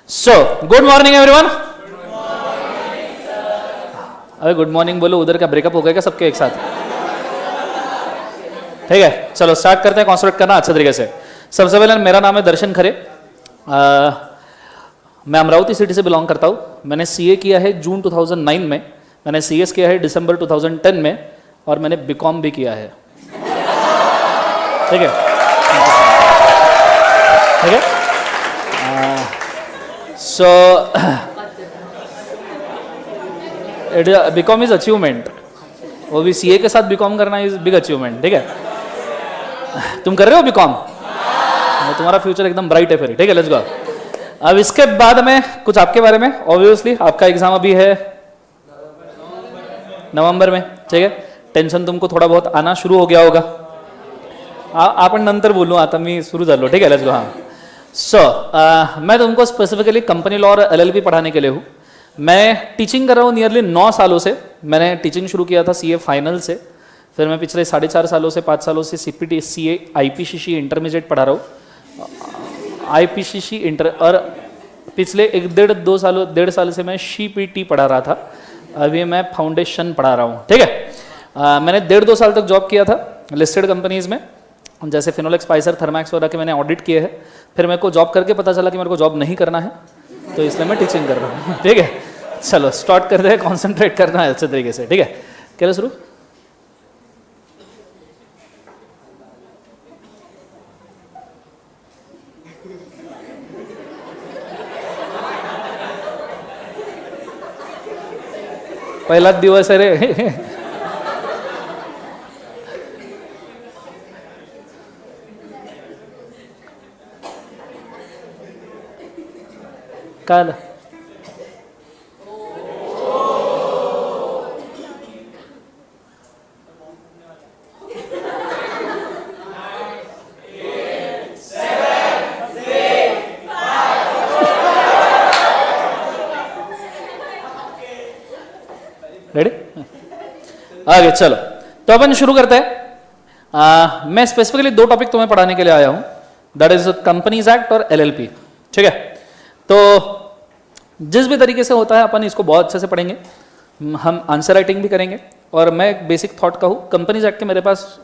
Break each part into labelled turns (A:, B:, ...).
A: So good morning everyone. अरे good morning बोलो, उधर का ब्रेकअप हो गया क्या सबके एक साथ? ठीक है, चलो स्टार्ट करते हैं कॉन्सेंट्रेट करना अच्छे तरीके से। सबसे पहले मेरा नाम है दर्शन खरे। मैं अमरावती सिटी से बिलोंग करता हूँ। मैंने सीए किया है जून 2009 में, मैंने सीएस किया है दिसंबर 2010 में, और मैंने बीकॉम भी किया है। ठीक है, ठीक है। सो बीकॉम इज अचीवमेंट, वो भी सीए के साथ बीकॉम करना इज बिग अचीवमेंट। ठीक है, तुम कर रहे हो बीकॉम, तुम्हारा फ्यूचर एकदम ब्राइट है फिर। ठीक है, लेट्स गो। अब इसके बाद में कुछ आपके बारे में। ऑब्वियसली आपका एग्जाम अभी है नवंबर में। ठीक है, टेंशन तुमको थोड़ा बहुत आना शुरू हो गया होगा। आपण नंतर बोलू, आता मी सुरू झालो। ठीक है, लेट्स गो। हाँ, सो मैं तुमको स्पेसिफिकली कंपनी लॉ और एलएलबी पढ़ाने के लिए हूँ। मैं टीचिंग कर रहा हूँ नियरली 9 सालों से। मैंने टीचिंग शुरू किया था सीए फाइनल से, फिर मैं पिछले 4.5 सालों से 5 सालों से सीपीटी सीए आईपीसीसी इंटरमीडिएट पढ़ा रहा हूँ। आईपीसीसी इंटर, और पिछले 1.5 साल से मैं सीपीटी पढ़ा रहा था। अभी मैं फाउंडेशन पढ़ा रहा हूँ। ठीक है, मैंने 1.5-2 साल तक जॉब किया था लिस्टेड कंपनीज में, जैसे फिनोलेक्स, स्पाइसर, थर्मैक्स वगैरह के मैंने ऑडिट किए हैं। फिर मेरे को जॉब करके पता चला कि मेरे को जॉब नहीं करना है, तो इसलिए मैं टीचिंग कर रहा हूँ। ठीक है, चलो स्टार्ट करते हैं। कॉन्सेंट्रेट करना है अच्छे तरीके से। ठीक है, क्या शुरू? पहला दिवस है रे। काल रेडी? आगे चलो, तो अपन शुरू करते हैं। मैं स्पेसिफिकली 2 टॉपिक तुम्हें पढ़ाने के लिए आया हूं, दैट इज कंपनीज एक्ट और एलएलपी। ठीक है, तो जिस भी तरीके से होता है अपन इसको बहुत अच्छे से पढ़ेंगे। हम आंसर राइटिंग भी करेंगे, और मैं एक बेसिक थॉट का हूँ। कंपनीज एक्ट के मेरे पास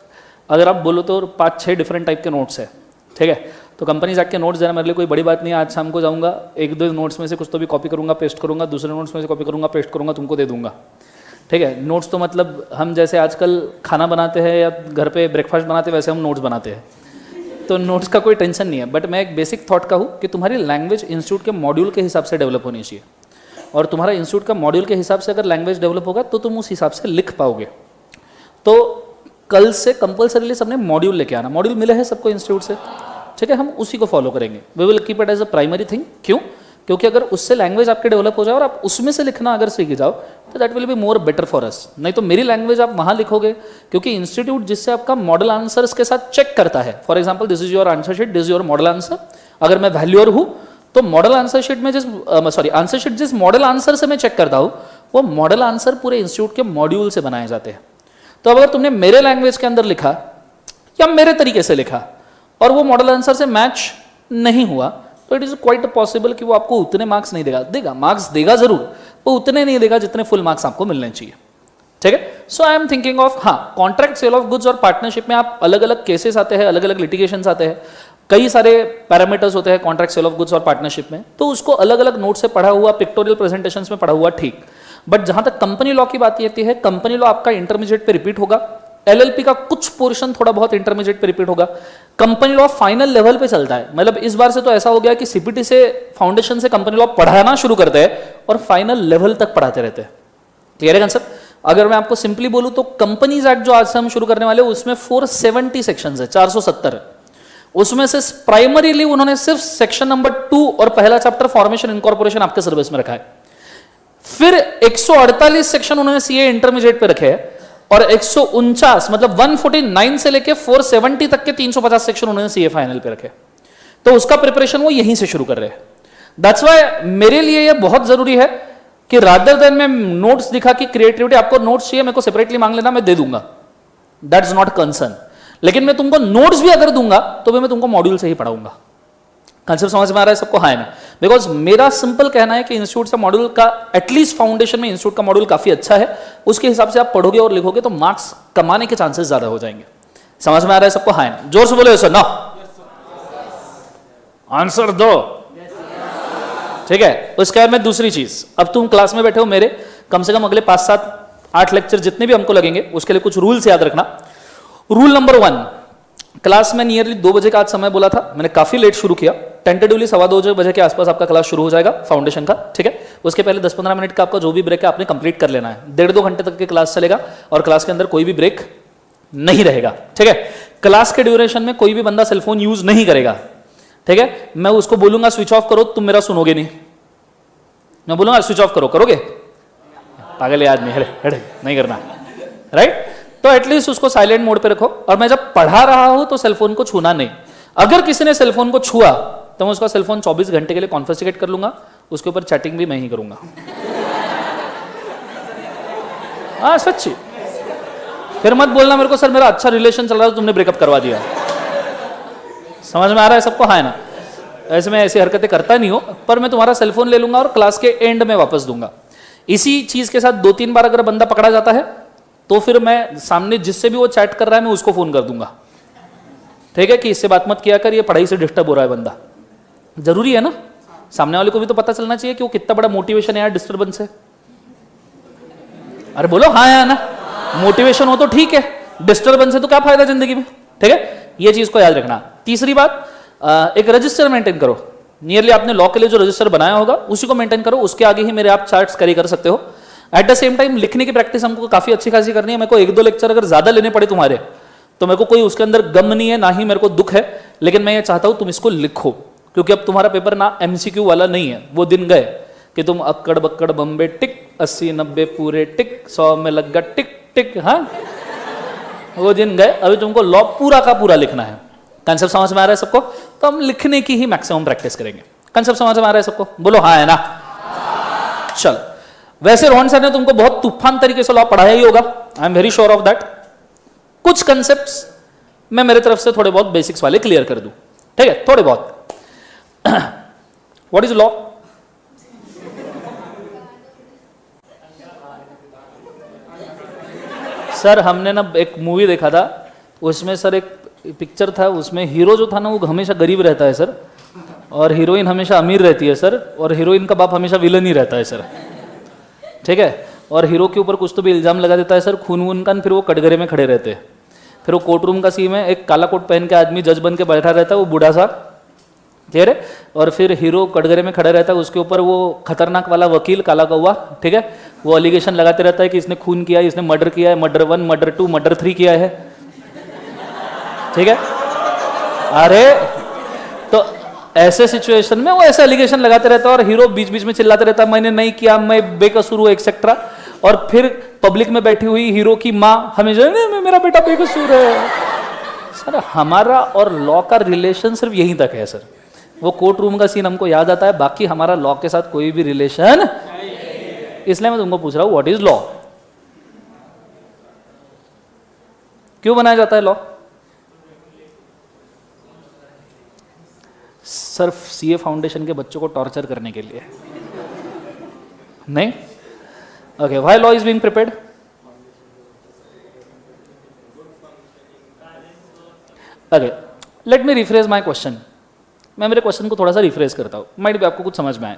A: अगर आप बोलो तो 5-6 डिफरेंट टाइप के नोट्स है। ठीक है, तो कंपनीज एक्ट के नोट्स देना मेरे लिए कोई बड़ी बात नहीं है। आज शाम को जाऊँगा, 1-2 नोट्स में से कुछ तो भी कॉपी करूँगा, पेस्ट करूँगा, दूसरे नोट्स में से कॉपी करूँगा, पेस्ट करूँगा, तुमको दे दूंगा। ठीक है, नोट्स तो मतलब हम जैसे आजकल खाना बनाते हैं या घर पे ब्रेकफास्ट बनाते हैं, वैसे हम नोट्स बनाते हैं, तो नोट्स का कोई टेंशन नहीं है। बट मैं एक बेसिक थॉट का हूँ कि तुम्हारी लैंग्वेज इंस्टीट्यूट के मॉड्यूल के हिसाब से डेवलप होनी चाहिए, और तुम्हारा इंस्टीट्यूट का मॉड्यूल के हिसाब से अगर लैंग्वेज डेवलप होगा तो तुम उस हिसाब से लिख पाओगे। तो कल से कंपल्सरीली सबने मॉड्यूल लेके आना। मॉड्यूल मिले हैं सबको इंस्टीट्यूट से। ठीक है, हम उसी को फॉलो करेंगे। We will keep it as a primary thing. क्यों? क्योंकि अगर उससे लैंग्वेज आपके डेवलप हो जाए और आप उसमें से लिखना अगर सीख जाओ तो that will be more better for us. नहीं तो मेरी लैंग्वेज आप वहां लिखोगे, क्योंकि इंस्टीट्यूट जिससे आपका मॉडल आंसर्स के साथ चेक करता है। For example, this is your answer sheet, this is your model answer. अगर मैं वैल्यूअर हूं तो मॉडल आंसर शीट में आंसर शीट जिस मॉडल आंसर से मैं चेक करता हूं, वो मॉडल आंसर पूरे इंस्टीट्यूट के मॉड्यूल से बनाए जाते हैं। तो अगर तुमने मेरे लैंग्वेज के अंदर लिखा या मेरे तरीके से लिखा और वो मॉडल आंसर से मैच नहीं हुआ, तो इट इज क्वाइट पॉसिबल कि वो आपको उतने मार्क्स नहीं देगा। मार्क्स देगा जरूर, वो उतने नहीं देगा जितने फुल मार्क्स आपको मिलने चाहिए। ठीक है, सो आई एम थिंकिंग ऑफ, हाँ, कॉन्ट्रैक्ट, सेल ऑफ गुड्स और पार्टनरशिप में आप अलग अलग केसेस आते हैं, अलग अलग लिटिगेशंस आते हैं, कई सारे पैरामीटर्स होते हैं कॉन्ट्रैक्ट, सेल ऑफ गुड्स और पार्टनरशिप में। तो उसको अलग अलग नोट से पढ़ा हुआ, पिक्टोरियल प्रेजेंटेशंस में पढ़ा हुआ, ठीक। बट जहां तक कंपनी लॉ की बात आती है, कंपनी लॉ आपका इंटरमीडिएट पे रिपीट होगा, एलएलपी का कुछ पोर्शन थोड़ा बहुत इंटरमीडिएट पे रिपीट होगा। कंपनी लॉ फाइनल लेवल पे चलता है। मतलब इस बार से तो ऐसा हो गया कि सीपीटी से, फाउंडेशन से कंपनी लॉ पढ़ाना शुरू करते हैं और फाइनल लेवल तक पढ़ाते रहते हैं। क्लियर है कंसेप्ट? अगर मैं आपको सिंपली बोलूं तो कंपनीज एक्ट जो आज से हम शुरू करने वाले, उसमें 470 सेक्शंस है, 470। उसमें से प्राइमरीली उन्होंने सिर्फ सेक्शन नंबर 2 और पहला चैप्टर फॉर्मेशन इनकॉर्पोरेशन आपके सिलेबस में रखा है। फिर 148 सेक्शन उन्होंने सीए इंटरमीडिएट पे रखे हैं, और 149 मतलब 149 से लेके 470 तक के 350 सेक्शन उन्होंने सीए फाइनल पे रखे। तो उसका प्रिपरेशन वो यहीं से शुरू कर रहे हैं। दैट्स व्हाई मेरे लिए ये बहुत जरूरी है कि रादर देन मैं नोट्स दिखा कि क्रिएटिविटी आपको नोट्स चाहिए, मेरे को सेपरेटली मांग लेना, मैं दे दूंगा, दैट्स नॉट कंसर्न। लेकिन मैं तुमको नोट्स भी अगर दूंगा तो भी मैं तुमको मॉड्यूल से ही पढ़ाऊंगा। कंसेप्ट समझ में आ रहा है सबको? हाँ ना? बिकॉज मेरा सिंपल कहना है कि इंस्टीट्यूट से मॉड्यूल का एटलीस्ट फाउंडेशन में इंस्टीट्यूट का मॉड्यूल काफी अच्छा है, उसके हिसाब से आप पढ़ोगे और लिखोगे तो मार्क्स कमाने के चांसेस ज्यादा हो जाएंगे। समझ में आ रहा है सबको? हाँ ना? जोर से बोलो सर ना, आंसर दो, ठीक है। उसके बाद में दूसरी चीज, अब तुम क्लास में बैठे हो मेरे, कम से कम अगले 5, 7, 8 लेक्चर जितने भी हमको लगेंगे उसके लिए कुछ रूल्स याद रखना। रूल नंबर 1, क्लास में नियरली 2 बजे का आज समय बोला था, मैंने काफी लेट शुरू किया, टेंटेटिवली 2:15 बजे के आसपास आपका क्लास शुरू हो जाएगा फाउंडेशन का, ठीक है। उसके पहले 10-15 मिनट का आपका जो भी ब्रेक है आपने कंप्लीट कर लेना है। 1.5-2 घंटे तक की क्लास चलेगा और क्लास के अंदर कोई भी ब्रेक नहीं रहेगा, ठीक है। क्लास के ड्यूरेशन में कोई भी बंदा सेलफोन यूज नहीं करेगा, ठीक है। मैं उसको बोलूंगा स्विच ऑफ करो, तुम मेरा सुनोगे नहीं। मैं बोलूंगा स्विच ऑफ करो, करोगे? पागल है आदमी, हटे हटे, नहीं करना, राइट। तो एटलीस्ट उसको साइलेंट मोड पे रखो, और मैं जब पढ़ा रहा हूं तो सेलफोन को छूना नहीं। अगर किसी ने सेलफोन को छुआ तो मैं उसका सेलफोन 24 घंटे के लिए कॉन्फिस्केट कर लूंगा, उसके ऊपर चैटिंग भी मैं ही करूंगा। हाँ सच्ची, फिर मत बोलना मेरे को सर मेरा अच्छा रिलेशन चल रहा था तुमने ब्रेकअप करवा दिया। समझ में आ रहा है सबको? हाँ ना? ऐसे मैं ऐसी हरकतें करता नहीं हूं, पर मैं तुम्हारा सेलफोन ले लूंगा और क्लास के एंड में वापस दूंगा। इसी चीज के साथ 2-3 बार अगर बंदा पकड़ा जाता है तो फिर मैं सामने जिससे भी वो चैट कर रहा है मैं उसको फोन कर दूंगा, ठीक है, कि इससे बात मत किया कर, ये पढ़ाई से डिस्टर्ब हो रहा है बंदा। जरूरी है ना, सामने वाले को भी तो पता चलना चाहिए कि वो कितना बड़ा मोटिवेशन है यार डिस्टर्बेंस है। अरे बोलो हाँ या ना, मोटिवेशन हो तो ठीक है, डिस्टर्बेंस है तो क्या फायदा जिंदगी में, ठीक है। ये चीज को याद रखना। तीसरी बात, एक रजिस्टर मेंटेन करो। नियरली आपने लॉ के लिए जो रजिस्टर बनाया होगा उसी को मेंटेन करो, उसके आगे ही मेरे आप चार्ट्स कैरी कर सकते हो। एट द सेम टाइम लिखने की प्रैक्टिस हमको काफी अच्छी खासी करनी है। मेरे को 1-2 लेक्चर अगर ज्यादा लेने पड़े तुम्हारे तो मेरे को कोई उसके अंदर गम नहीं है, ना ही मेरे को दुख है, लेकिन मैं ये चाहता हूं तुम इसको लिखो, क्योंकि अब तुम्हारा पेपर ना एमसीक्यू वाला नहीं है। वो दिन गए कि तुम अक्कड़ बक्कड़ बम्बे टिक 80-90 पूरे टिक 100 में लग गया टिक टिक, हाँ वो दिन गए। अभी तुमको लॉ पूरा का पूरा लिखना है। कंसेप्ट समझ में आ रहा है सबको? तो हम लिखने की ही मैक्सिमम प्रैक्टिस करेंगे। कंसेप्ट समझ में आ रहा है सबको? बोलो हाँ है ना? चल, वैसे रोहन सर ने तुमको बहुत तूफान तरीके से लॉ पढ़ाया ही होगा, आई am very sure of that. कुछ कंसेप्ट्स मैं मेरे तरफ से थोड़े बहुत बेसिक्स वाले क्लियर कर दूं, ठीक है, थोड़े बहुत। What is law? सर हमने ना एक मूवी देखा था, उसमें सर एक पिक्चर था, उसमें हीरो जो था ना वो हमेशा गरीब रहता है सर, और हीरोइन हमेशा अमीर रहती है सर, और हीरोइन का बाप हमेशा विलन ही रहता है सर, ठीक है। और हीरो के ऊपर कुछ तो भी इल्जाम लगा देता है सर, खून वून का, फिर वो कटघरे में खड़े रहते हैं। फिर वो कोर्ट रूम का सीन है, एक काला कोट पहन के आदमी जज बन के बैठा रहता है, वो बूढ़ा सा, ठीक है, और फिर हीरो कटघरे में खड़ा रहता है, उसके ऊपर वो खतरनाक वाला वकील काला कौवा, ठीक है, वो एलिगेशन लगाते रहता है कि इसने खून किया है, इसने मर्डर किया है, मर्डर 1, मर्डर 2, मर्डर 3 किया है, ठीक है। अरे तो ऐसे सिचुएशन में वो ऐसे एलिगेशन लगाते रहता है और हीरो बीच बीच में चिल्लाते रहता है मैंने नहीं किया, मैं बेकसूर हूं, एक्सेट्रा। और फिर पब्लिक में बैठी हुई हीरो की माँ हमेशा नहीं मेरा बेटा बेकसूर है। सर हमारा और लॉ का रिलेशन सिर्फ यहीं तक है सर, वो कोर्ट रूम का सीन हमको याद आता है, बाकी हमारा लॉ के साथ कोई भी रिलेशन। इसलिए मैं तुमको पूछ रहा हूं व्हाट इज लॉ, क्यों बनाया जाता है लॉ? सिर्फ सीए फाउंडेशन के बच्चों को टॉर्चर करने के लिए नहीं। Okay, why law is being prepared? Okay, let me rephrase my question. मैं मेरे क्वेश्चन को थोड़ा सा रिफ्रेज करता हूं, माइट भी आपको कुछ समझ में आए।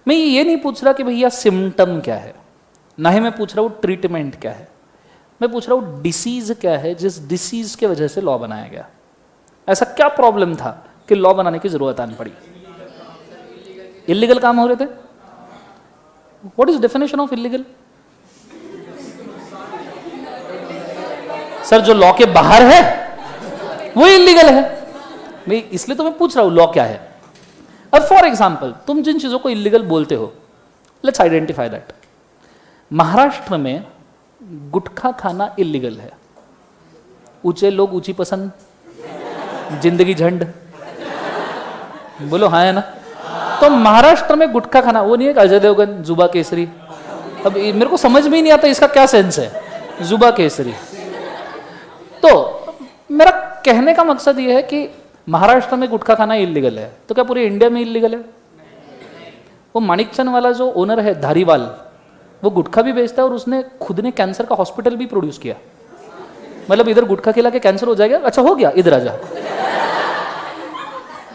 A: मैं ये नहीं पूछ रहा कि भैया सिम्टम क्या है, ना ही मैं पूछ रहा हूं ट्रीटमेंट क्या है, मैं पूछ रहा हूं डिसीज क्या है जिस डिसीज के वजह से लॉ बनाया गया। ऐसा क्या प्रॉब्लम था कि लॉ बनाने की जरूरत आनी पड़ी? इलीगल काम हो रहे थे। What is definition of illegal? Sir जो लॉ के बाहर है वो इलीगल है। मैं इसलिए तो मैं पूछ रहा हूं लॉ क्या है। अब फॉर एग्जाम्पल तुम जिन चीजों को इलीगल बोलते हो, लेट्स आइडेंटिफाई दैट। महाराष्ट्र में गुटखा खाना इलीगल है। ऊंचे लोग ऊंची पसंद, जिंदगी झंड, बोलो हाँ है ना? तो महाराष्ट्र में गुटखा खाना, वो नहीं है अजय देवगन जुबा केसरी। अब मेरे को समझ में ही नहीं आता इसका क्या सेंस है जुबा केसरी। तो मेरा कहने का मकसद ये है कि महाराष्ट्र में गुटखा खाना इलीगल है, तो क्या पूरे इंडिया में इलीगल है? वो माणिकचंद वाला जो ओनर है धारीवाल, वो गुटखा भी बेचता है और उसने खुद ने कैंसर का हॉस्पिटल भी प्रोड्यूस किया। मतलब इधर गुटखा खिला के कैंसर हो जाएगा, अच्छा हो गया इधर आजा।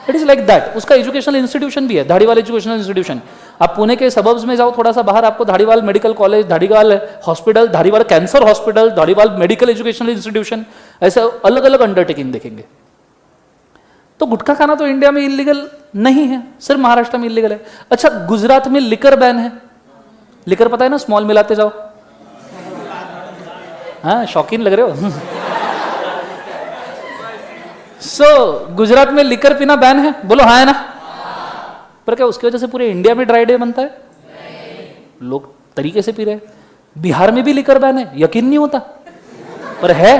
A: It is like that. उसका एजुकेशनल इंस्टीट्यूशन भी है, धारीवाल एजुकेशनल इंस्टीट्यूशन। आप पुणे के सबब्स में जाओ थोड़ा सा बाहर, आपको Dhariwal medical college, Dhariwal hospital, Dhariwal cancer hospital, Dhariwal medical educational institution, ऐसे अलग अलग अंडरटेकिंग देखेंगे। तो गुटखा खाना तो इंडिया में इलीगल नहीं है, सिर्फ महाराष्ट्र में इलीगल है। अच्छा, गुजरात में लिकर बैन है। लिकर पता है ना, स्मॉल मिलाते जाओ। हाँ, शौकीन लग रहे हो। गुजरात में लिकर पीना बैन है, बोलो हाँ है ना? पर क्या उसकी वजह से पूरे इंडिया में ड्राई डे बनता है? लोग तरीके से पी रहे हैं। बिहार में भी लिकर बैन है, यकीन नहीं होता, पर है।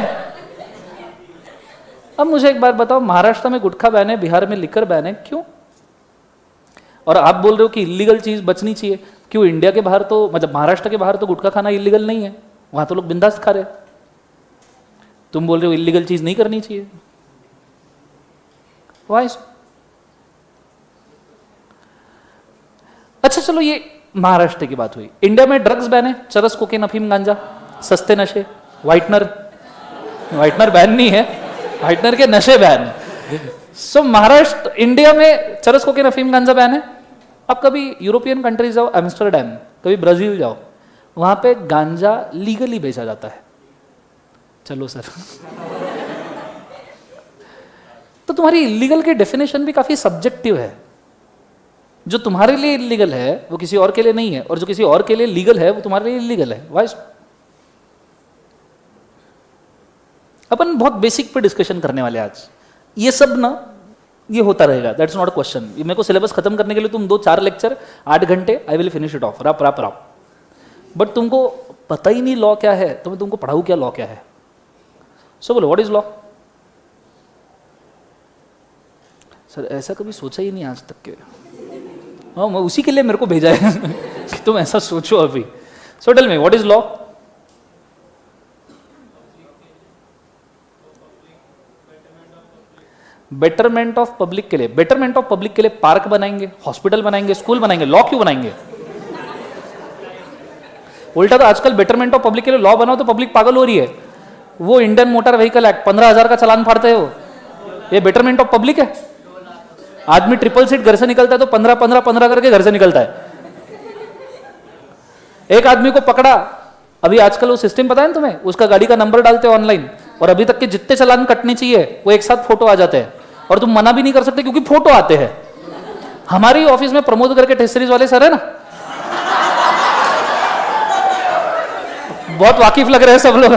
A: अब मुझे एक बात बताओ, महाराष्ट्र में गुटखा बैन है, बिहार में लिकर बैन है, क्यों? और आप बोल रहे हो कि इलीगल चीज बचनी चाहिए, क्यों? इंडिया के बाहर तो, मतलब महाराष्ट्र के बाहर तो गुटखा खाना इलीगल नहीं है, वहां तो लोग बिंदास खा रहे हैं। तुम बोल रहे हो इलीगल चीज नहीं करनी चाहिए। वाई? अच्छा चलो, ये महाराष्ट्र की बात हुई। इंडिया में ड्रग्स बैन है, चरस, कोकेन, अफीम, गांजा, सस्ते नशे, व्हाइटनर बैन नहीं है, व्हाइटनर के नशे बैन है। सो महाराष्ट्र, इंडिया में चरस, कोकेन, अफीम, गांजा बैन है। अब कभी यूरोपियन कंट्रीज जाओ, एम्स्टर्डम, कभी ब्राजील जाओ, वहां पे गांजा लीगली बेचा जाता है। चलो सर। तो तुम्हारी इलीगल की डेफिनेशन भी काफी सब्जेक्टिव है। जो तुम्हारे लिए इलीगल है वो किसी और के लिए नहीं है, और जो किसी और के लिए लीगल है वो तुम्हारे लिए इलीगल है। वाई? अपन बहुत बेसिक पे डिस्कशन करने वाले आज। ये सब ना, ये होता रहेगा, दैट्स नॉट अ क्वेश्चन। मेरे को सिलेबस खत्म करने के लिए तुम 2-4 लेक्चर 8 घंटे, I will finish it off, रप। बट तुमको पता ही नहीं लॉ क्या है, तो मैं तुमको पढ़ाऊं क्या लॉ क्या है? सो बोलो, व्हाट इज लॉ? सर ऐसा कभी सोचा ही नहीं आज तक के। हाँ, मैं उसी के लिए मेरे को भेजा है कि तुम ऐसा सोचो अभी। So tell me, what is law? Betterment of public के लिए। बेटरमेंट ऑफ पब्लिक के लिए पार्क बनाएंगे, हॉस्पिटल बनाएंगे, स्कूल बनाएंगे, लॉ क्यों बनाएंगे? उल्टा तो आजकल बेटरमेंट ऑफ पब्लिक के लिए लॉ बनाओ तो पब्लिक पागल हो रही है। वो इंडियन मोटर व्हीकल एक्ट 15,000 का चालान फाड़ते हो, ये बेटरमेंट ऑफ पब्लिक है? आदमी ट्रिपल सीट घर से निकलता है तो 15 करके घर से निकलता है। एक आदमी को पकड़ा, अभी आजकल वो सिस्टम पता है तुम्हें, उसका गाड़ी का नंबर डालते हो ऑनलाइन, और अभी तक के जितने चालान कटने चाहिए वो एक साथ फोटो आ जाते हैं, और तुम मना भी नहीं कर सकते क्योंकि फोटो आते हैं। हमारी ऑफिस में प्रमोद करके टेस्टरीज वाले सर है ना, बहुत वाकिफ लग रहे हैं सब लोग।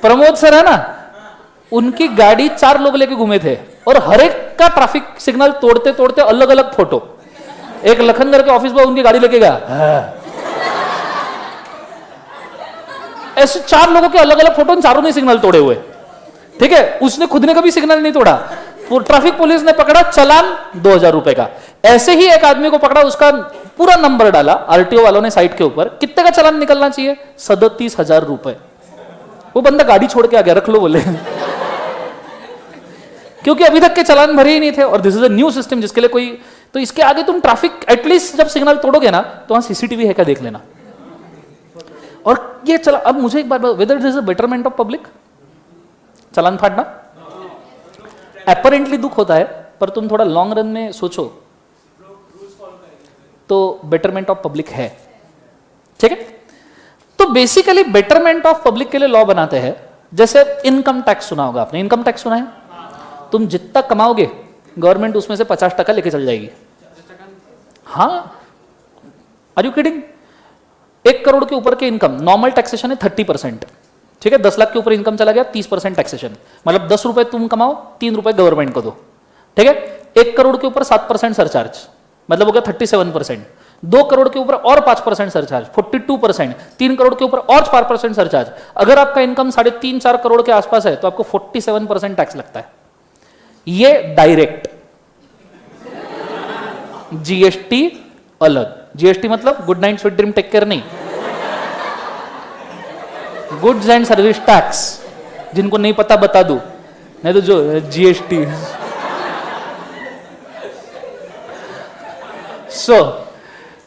A: प्रमोद सर है ना, उनकी गाड़ी 4 लोग लेके घूमे थे, और हर एक का ट्रैफिक सिग्नल तोड़ते तोड़ते अलग अलग फोटो। एक लखनगर के ऑफिस में उनकी गाड़ी लेके गया, ऐसे 4 लोगों के अलग अलग फोटो, चारों ने सिग्नल तोड़े हुए। ठीक है, उसने खुद ने कभी सिग्नल नहीं तोड़ा, ट्रैफिक पुलिस ने पकड़ा, चालान 2,000 रुपए का। ऐसे ही एक आदमी को पकड़ा, उसका पूरा नंबर डाला आरटीओ वालों ने साइट के ऊपर, कितने का चालान निकलना चाहिए? 37,000 रुपए। वो बंदा गाड़ी छोड़ के आ गया, रख लो बोले, क्योंकि अभी तक के चालान भरे ही नहीं थे। और this is a new system जिसके लिए कोई, तो इसके आगे तुम ट्रैफिक एटलीस्ट जब सिग्नल तोड़ोगे ना तो वहां सीसीटीवी है क्या देख लेना। और ये चला, अब मुझे एक बात, whether it is a betterment of public, चालान फाड़ना अपरेंटली दुख होता है, पर तुम थोड़ा लॉन्ग रन में सोचो तो बेटरमेंट ऑफ पब्लिक है। ठीक है, तो बेसिकली बेटरमेंट ऑफ पब्लिक के लिए लॉ बनाते हैं। जैसे इनकम टैक्स सुना होगा आपने, इनकम टैक्स सुना है? तुम जितना कमाओगे गवर्नमेंट उसमें से 50% लेके चल जाएगी। हाँ, आर यू किडिंग? 1 करोड़ के ऊपर के इनकम, नॉर्मल टैक्सेशन है 30%। ठीक है, 10 लाख के ऊपर इनकम चला गया 30% टैक्सेशन, मतलब 10 रुपए तुम कमाओ, 3 रुपए गवर्नमेंट को दो। ठीक है, 1 करोड़ के ऊपर 7% सरचार्ज, मतलब हो गया 37%। 2 करोड़ के ऊपर और 5% सरचार्ज, 42%। 3 करोड़ के ऊपर और 4% सरचार्ज। अगर आपका इनकम 3.5-4 करोड़ के आसपास है तो आपको 47% टैक्स लगता है। ये डायरेक्ट। जीएसटी अलग। जीएसटी मतलब good night sweet dream take care नहीं, गुड्स एंड सर्विस टैक्स। जिनको नहीं पता बता दूं, नहीं तो जो GST।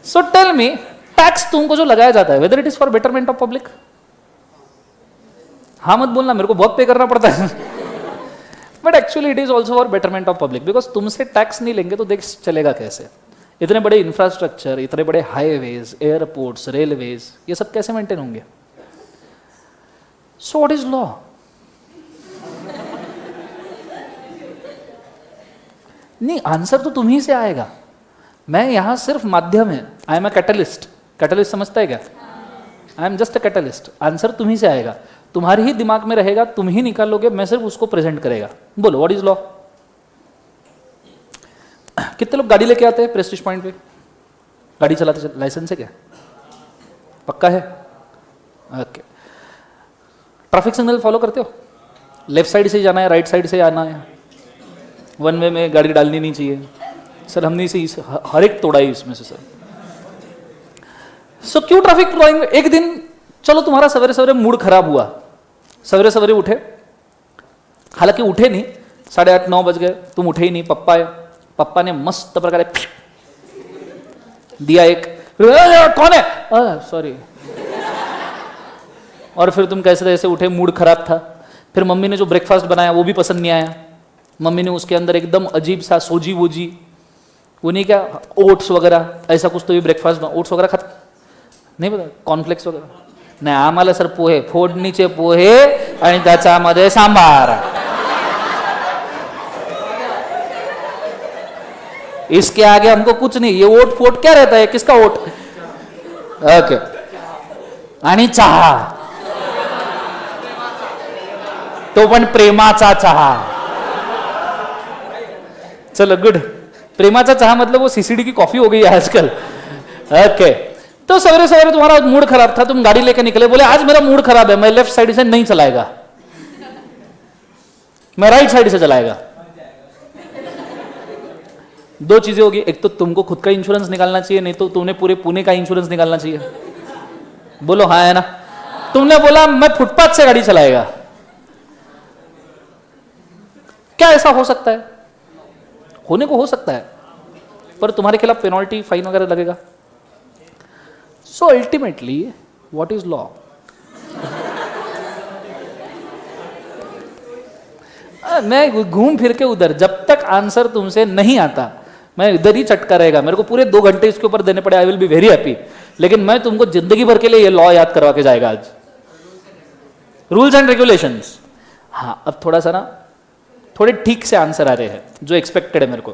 A: So tell me, tax तुमको जो लगाया जाता है whether it is for betterment of public? हाँ मत बोलना, मेरे को बहुत पे करना पड़ता है। But actually it is also for betterment of public, because तुमसे टैक्स नहीं लेंगे तो देश चलेगा कैसे? इतने बड़े इंफ्रास्ट्रक्चर, इतने बड़े हाईवेज, एयरपोर्ट्स, रेलवेज, ये सब कैसे मेंटेन होंगे? सो व्हाट इज लॉ? नहीं, आंसर तो तुम्ही से आएगा, मैं यहां सिर्फ माध्यम है। I am a catalyst. Catalyst समझता है क्या? I am just a catalyst. Answer तुम्ही से आएगा, तुम्हारे ही दिमाग में रहेगा, तुम ही निकालोगे, मैं सिर्फ उसको प्रेजेंट करेगा। बोलो व्हाट इज लॉ? कितने लोग गाड़ी लेके आते हैं प्रेस्टीज पॉइंट पे? गाड़ी चलाते लाइसेंस है क्या? पक्का है? ओके। ट्रैफिक सिग्नल फॉलो करते हो? लेफ्ट साइड से जाना है, राइट साइड से आना है, वन वे में गाड़ी डालनी नहीं चाहिए। सर हमने इसे हर एक तोड़ा है इसमें से सर। सो क्यों ट्रैफिक तोड़ाएंगे? एक दिन चलो तुम्हारा सवेरे सवेरे मूड खराब हुआ, सवेरे सवेरे उठे, हालांकि उठे नहीं, 8:30-9 बज गए, तुम उठे ही नहीं, पप्पा आए, पप्पा ने मस्त प्रकार दिया एक, कौन है? सॉरी। और फिर तुम कैसे कैसे उठे, मूड खराब था। फिर मम्मी ने जो ब्रेकफास्ट बनाया वो भी पसंद नहीं आया। मम्मी ने उसके अंदर एकदम अजीब सा सोजी वोजी, वो नहीं क्या, ओट्स वगैरह ऐसा कुछ तो भी ब्रेकफास्ट, ओट्स वगैरह खाता नाही पता, कॉर्नफ्लेक्स वगैरे नाही, आम्हाला सर पोहे, फोडणीचे पोहे आणि त्याच्यामध्ये सांबार। इसके आगे हमको कुछ नहीं, ये ओट फोट क्या रहता है, किसका ओट? ओके। आणि चहा, तो पण प्रेमाचा चहा। चलो गुड, प्रेमाचा चहा मतलब वो सीसीडी की कॉफी हो गई है आजकल। ओके। तो सवेरे सवेरे तुम्हारा मूड खराब था, तुम गाड़ी लेके निकले, बोले आज मेरा मूड खराब है, मैं लेफ्ट साइड से नहीं चलाएगा, मैं राइट साइड से चलाएगा। दो चीजें होगी, एक तो तुमको खुद का इंश्योरेंस निकालना चाहिए, नहीं तो तुमने पूरे पुणे का इंश्योरेंस निकालना चाहिए। बोलो हाँ है ना? तुमने बोला मैं फुटपाथ से गाड़ी चलाएगा। क्या ऐसा हो सकता है? होने को हो सकता है, पर तुम्हारे खिलाफ पेनल्टी, फाइन वगैरह लगेगा। So ultimately what is law? मैं घूम फिर के उधर, जब तक आंसर तुमसे नहीं आता मैं इधर ही चटका रहेगा। मेरे को पूरे 2 घंटे इसके ऊपर देने पड़े, I will be very happy, लेकिन मैं तुमको जिंदगी भर के लिए ये लॉ याद करवा के जाएगा आज। Rules and regulations. हाँ, अब थोड़ा सा ना, थोड़े ठीक से आंसर आ रहे हैं जो एक्सपेक्टेड है मेरे को।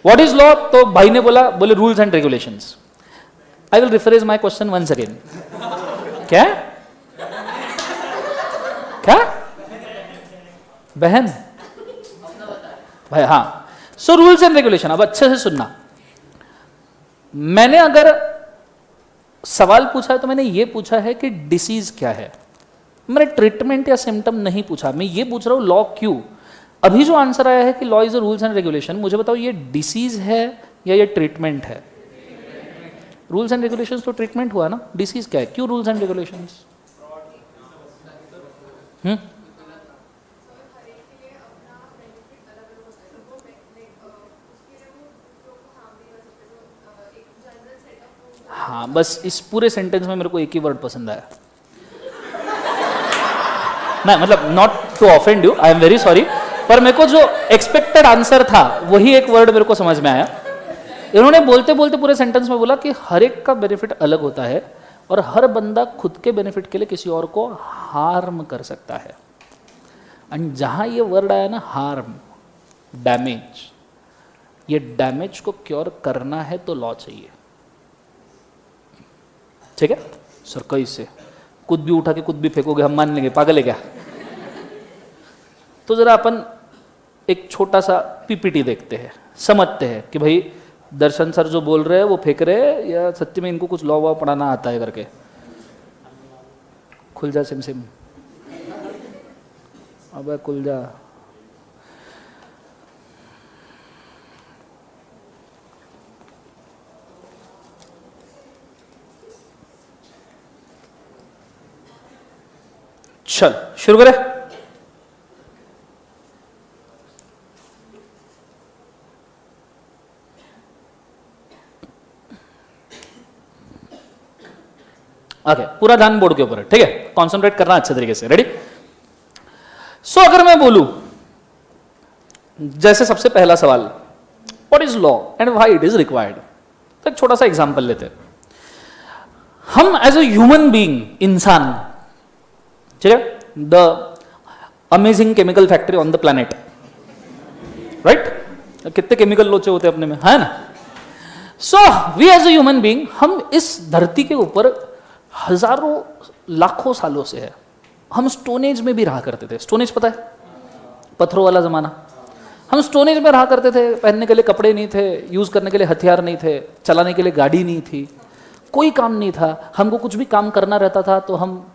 A: What is law? तो भाई ने बोला, बोले rules and regulations. I will rephrase my question once again. क्या क्या बहन भाई? हाँ। सो रूल्स एंड रेगुलेशन, अब अच्छे से सुनना। मैंने अगर सवाल पूछा है तो मैंने ये पूछा है कि डिसीज क्या है, मैंने ट्रीटमेंट या सिम्टम नहीं पूछा। मैं ये पूछ रहा हूं लॉ क्यों। अभी जो आंसर आया है कि law is a rules and regulation, मुझे बताओ ये डिसीज है या ये ट्रीटमेंट है? रूल्स एंड रेगुलेशंस तो ट्रीटमेंट हुआ ना, डिसीज क्या है? क्यों रूल्स एंड रेगुलेशंस? हाँ, बस इस पूरे सेंटेंस में मेरे को एक ही वर्ड पसंद आया। ना मतलब not to offend you, I am very sorry, पर मेरे को जो एक्सपेक्टेड आंसर था वही एक वर्ड मेरे को समझ में आया। इन्होंने बोलते बोलते पूरे सेंटेंस में बोला कि हर एक का बेनिफिट अलग होता है और हर बंदा खुद के बेनिफिट के लिए किसी और को हार्म कर सकता है। एंड जहां ये वर्ड आया ना, हार्म, डैमेज, ये डैमेज को क्योर करना है तो लॉ चाहिए। ठीक है सर? कैसे? कुछ भी उठा के कुछ भी फेंकोगे, हम मान लेंगे, पागल है क्या? तो जरा अपन एक छोटा सा पीपीटी देखते हैं, समझते हैं कि भाई दर्शन सर जो बोल रहे हैं वो फेंक रहे हैं या सच्ची में इनको कुछ लॉ वॉ पढ़ाना आता है करके। खुल जा सिम सिम, अबे खुल जा। चल शुरू करें। ओके, पूरा ध्यान बोर्ड के ऊपर है, ठीक है, कॉन्सेंट्रेट करना अच्छे तरीके से, रेडी। सो अगर मैं बोलूं, जैसे सबसे पहला सवाल, what is law and why it is required, तो एक छोटा सा एग्जांपल लेते हैं। हम एज ए ह्यूमन बीइंग, इंसान, ठीक है, the amazing chemical factory on the planet, right, कितने केमिकल लोचे होते हैं अपने में, है ना। So we as a human being, हम इस धरती के ऊपर हजारों लाखों सालों से है। हम स्टोन एज में भी रहा करते थे। स्टोन एज पता है, पत्थरों वाला जमाना। हम स्टोन एज में रहा करते थे, पहनने के लिए कपड़े नहीं थे, यूज करने के लिए हथियार नहीं थे, चलाने के लिए गाड़ी नहीं थी, कोई काम नहीं था। हमको कुछ भी काम करना रहता था तो हम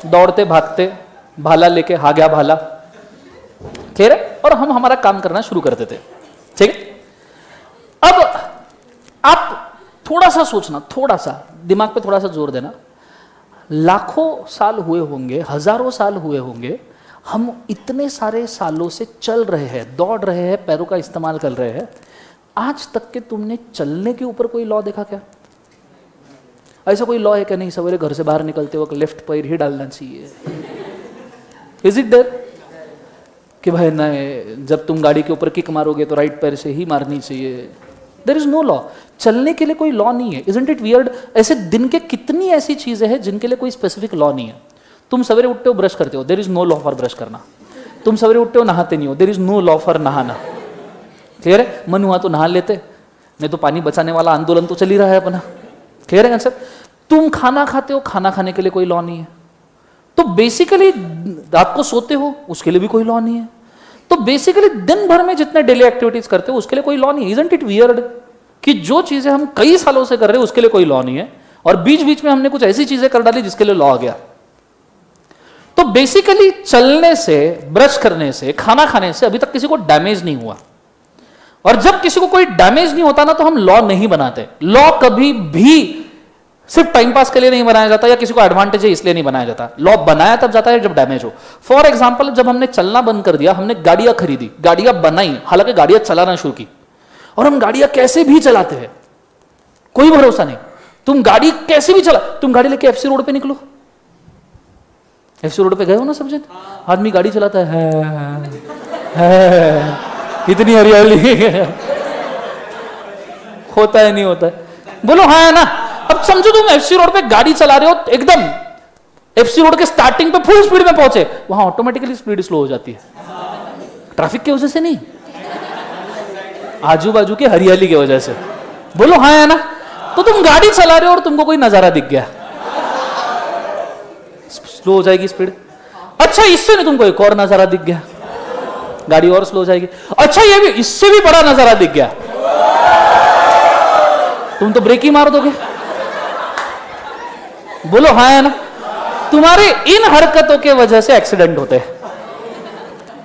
A: दौड़ते भागते, भाला लेके, हा गया भाला, क्लियर है, और हम हमारा काम करना शुरू करते थे, ठीक है। अब आप थोड़ा सा सोचना, थोड़ा सा दिमाग पे थोड़ा सा जोर देना, लाखों साल हुए होंगे, हजारों साल हुए होंगे, हम इतने सारे सालों से चल रहे हैं, दौड़ रहे हैं, पैरों का इस्तेमाल कर रहे हैं। आज तक के तुमने चलने के ऊपर कोई लॉ देखा क्या? ऐसा कोई लॉ है क्या? नहीं, सवेरे घर से बाहर निकलते वक्त लेफ्ट पैर ही डालना चाहिए। इज इट देयर कि भाई नहीं, जब तुम गाड़ी के ऊपर किक मारोगे तो राइट पैर से ही मारनी चाहिए? There is no law. चलने के लिए कोई लॉ नहीं है। Isn't it weird? ऐसे दिन के कितनी ऐसी चीजें हैं जिनके लिए कोई स्पेसिफिक लॉ नहीं है। तुम सवेरे उठते हो, ब्रश करते हो, there is no law for brush करना। तुम सवेरे उठते हो, नहाते नहीं हो, there is no law for नहाना। क्लियर है? मन हुआ तो नहा लेते, नहीं तो पानी बचाने वाला आंदोलन तो चल ही रहा है अपना। क्लियर है आंसर? तुम खाना खाते हो, खाना खाने के लिए कोई लॉ नहीं है। तो बेसिकली रात को सोते हो, उसके लिए भी कोई लॉ नहीं है। तो बेसिकली दिन भर में जितने डेली एक्टिविटीज करते हो उसके लिए कोई लॉ नहीं है। इजंट इट वियर्ड कि जो चीजें हम कई सालों से कर रहे हैं उसके लिए कोई लॉ नहीं है, और बीच बीच में हमने कुछ ऐसी चीजें कर डाली जिसके लिए लॉ आ गया। तो बेसिकली चलने से, ब्रश करने से, खाना खाने से अभी तक किसी को डैमेज नहीं हुआ, और जब किसी को कोई डैमेज नहीं होता ना तो हम लॉ नहीं बनाते। लॉ कभी भी सिर्फ टाइम पास के लिए नहीं बनाया जाता या किसी को एडवांटेज है इसलिए नहीं बनाया जाता। लॉ बनाया तब जाता है जब डैमेज हो। फॉर एग्जांपल, जब हमने चलना बंद कर दिया, हमने गाड़ियां खरीदी, गाड़ियां बनाई, हालांकि गाड़ियां चलाना शुरू की, और हम गाड़ियां कैसे भी चलाते हैं, कोई भरोसा नहीं। तुम गाड़ी कैसे भी चला, तुम गाड़ी लेके एफसी रोड पे निकलो, एफसी रोड पे गए हो ना सब जन, आदमी गाड़ी चलाता है इतनी हरियाली होता है नहीं होता है, बोलो हाँ है ना। अब समझो तुम एफसी रोड पे गाड़ी चला रहे हो, एकदम एफसी रोड के स्टार्टिंग पे फुल स्पीड में पहुंचे, वहां ऑटोमेटिकली स्पीड स्लो हो जाती है, ट्रैफिक की वजह से नहीं, आजू बाजू की हरियाली की वजह से। बोलो हाँ है ना। तो तुम गाड़ी चला रहे हो और तुमको कोई नजारा दिख गया, स्लो हो जाएगी स्पीड। अच्छा, इससे नहीं, तुमको एक और नजारा दिख गया, गाड़ी और स्लो हो जाएगी। अच्छा, ये भी, इससे भी बड़ा नजारा दिख गया, तुम तो ब्रेक ही मार दोगे। बोलो हाँ है ना। तुम्हारे इन हरकतों के वजह से एक्सीडेंट होते हैं,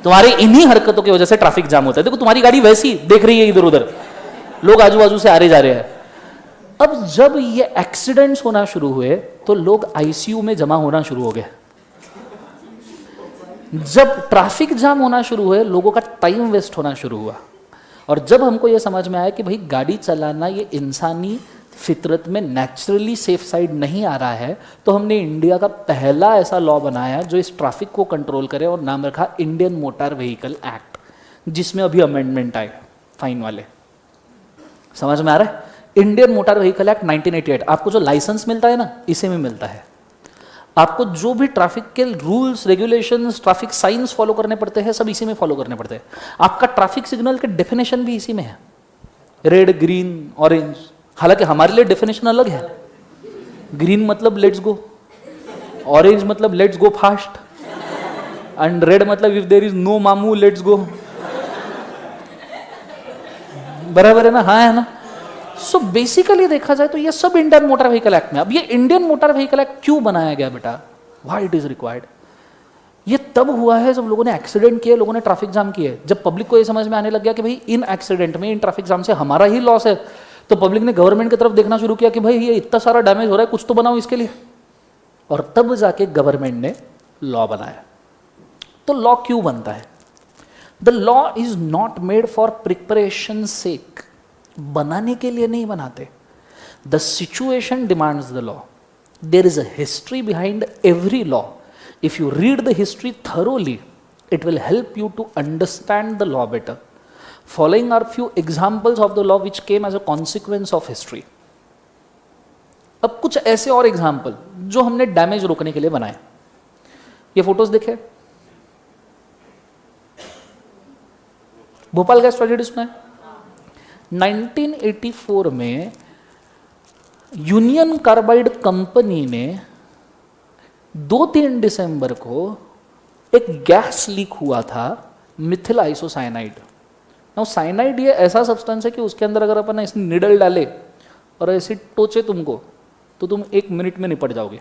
A: तुम्हारी इन्हीं हरकतों की वजह से ट्रैफिक जाम होता है। देखो तुम्हारी गाड़ी वैसी देख रही है इधर उधर, लोग आजू बाजू से आ रहे जा रहे हैं। अब जब ये एक्सीडेंट्स होना शुरू हुए तो लोग आईसीयू में जमा होना शुरू हो गए। जब ट्रैफिक जाम होना शुरू हुए, लोगों का टाइम वेस्ट होना शुरू हुआ। और जब हमको यह समझ में आया कि भाई गाड़ी चलाना ये इंसानी फितरत में नेचुरली सेफ साइड नहीं आ रहा है, तो हमने इंडिया का पहला ऐसा लॉ बनाया जो इस ट्रैफिक को कंट्रोल करे, और नाम रखा इंडियन मोटर व्हीकल एक्ट, जिसमें अभी अमेंडमेंट आए फाइन वाले। समझ में आ रहा है? Indian motor vehicle act 1988। आपको जो लाइसेंस मिलता है ना, इसी में मिलता है। आपको जो भी ट्रैफिक के rules, regulations, traffic science follow करने पड़ते हैं, सब इसी में फॉलो करने पड़ते हैं। आपका ट्रैफिक सिग्नल के डेफिनेशन भी इसी में है, रेड, ग्रीन, ऑरेंज। हालांकि हमारे लिए डेफिनेशन अलग है। ग्रीन मतलब लेट्स गो, ऑरेंज मतलब let's go fast, and red मतलब इफ देयर इज नो मामू लेट्स गो। बराबर है ना? हाँ है ना। सो बेसिकली देखा जाए तो ये सब इंडियन मोटर व्हीकल एक्ट में। अब ये इंडियन मोटर व्हीकल एक्ट क्यों बनाया गया बेटा? Why it is required? ये तब हुआ है जब लोगों ने एक्सीडेंट किए, लोगों ने ट्रैफिक जाम किए। जब पब्लिक को ये समझ में आने लग गया कि भाई इन एक्सीडेंट में, इन ट्रैफिक जाम से हमारा ही लॉस है, तो पब्लिक ने गवर्नमेंट की तरफ देखना शुरू किया कि भाई ये इतना सारा डैमेज हो रहा है, कुछ तो बनाओ इसके लिए। और तब जाके गवर्नमेंट ने लॉ बनाया। तो लॉ क्यों बनता है? The law is not made for preparation sake. बनाने के लिए नहीं बनाते। The situation demands the law. There is a history behind every law. If you read the history thoroughly, it will help you to understand the law better. Following are few examples of the law which came as a consequence of history. अब कुछ ऐसे और example जो हमने damage रोकने के लिए बनाए. ये फोटोज देखे, भोपाल गैस ट्रेजेडी सुना है. 1984 में यूनियन कार्बाइड कंपनी ने 2-3 दिसंबर को एक गैस लीक हुआ था, मिथिल आइसोसाइनाइड. नाउ साइनाइड ये ऐसा सब्सटेंस है कि उसके अंदर अगर अपन ऐसे निडल डाले और ऐसे टोचे तुमको, तो तुम 1 मिनट में निपट जाओगे.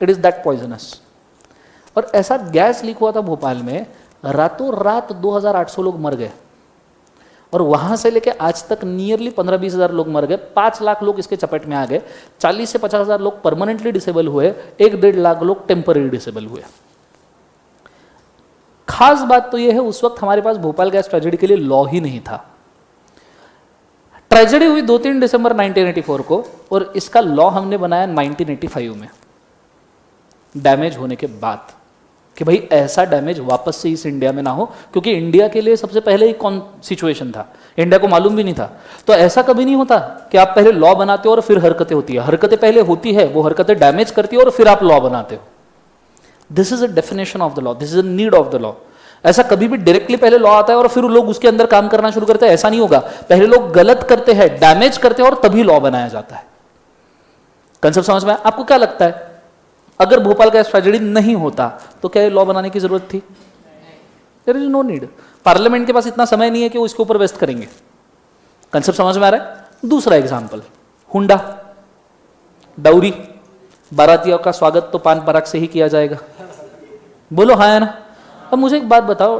A: It is that poisonous. और ऐसा गैस लीक हुआ था भोपाल में, रातों रात 2800 लोग मर गए. और वहां से लेके आज तक नियरली 15-20 हज़ार लोग मर गए. 5 लाख लोग इसके चपेट में आ गए. 40 से 50 हज़ार लोग परमानेंटली डिसेबल हुए. 1-1.5 लाख लोग टेम्पररी डिसेबल हुए. खास बात तो यह है, उस वक्त हमारे पास भोपाल गैस ट्रेजेडी के लिए लॉ ही नहीं था. ट्रेजेडी हुई 2-3 दिसंबर 1984 को, और इसका लॉ हमने बनाया 1985 में, डैमेज होने के बाद, कि भाई ऐसा डैमेज वापस से इस इंडिया में ना हो. क्योंकि इंडिया के लिए सबसे पहले ही कौन सिचुएशन था, इंडिया को मालूम भी नहीं था. तो ऐसा कभी नहीं होता कि आप पहले लॉ बनाते हो और फिर हरकतें होती है. हरकतें पहले होती है, वो हरकतें डैमेज करती है और फिर आप लॉ बनाते हो. This is a definition of the law, this is a need of the law. ऐसा कभी भी डायरेक्टली पहले लॉ आता है और फिर लोग उसके अंदर काम करना शुरू करते हैं, ऐसा नहीं होगा. पहले लोग गलत करते हैं, डैमेज करते हैं, और तभी लॉ बनाया जाता है. कंसेप्ट समझ में? आपको क्या लगता है, अगर भोपाल गैस ट्रेजेडी नहीं होता तो क्या लॉ बनाने की जरूरत थी? There is no need. Parliament के पास इतना समय नहीं है कि वो इसके ऊपर वेस्ट करेंगे. कंसेप्ट समझ में आ रहा है? दूसरा एग्जाम्पल, हुंडा, डाउरी. बारातियों का स्वागत तो पान पराग से ही किया जाएगा. बोलो हाँ है ना? अब मुझे एक बात बताओ,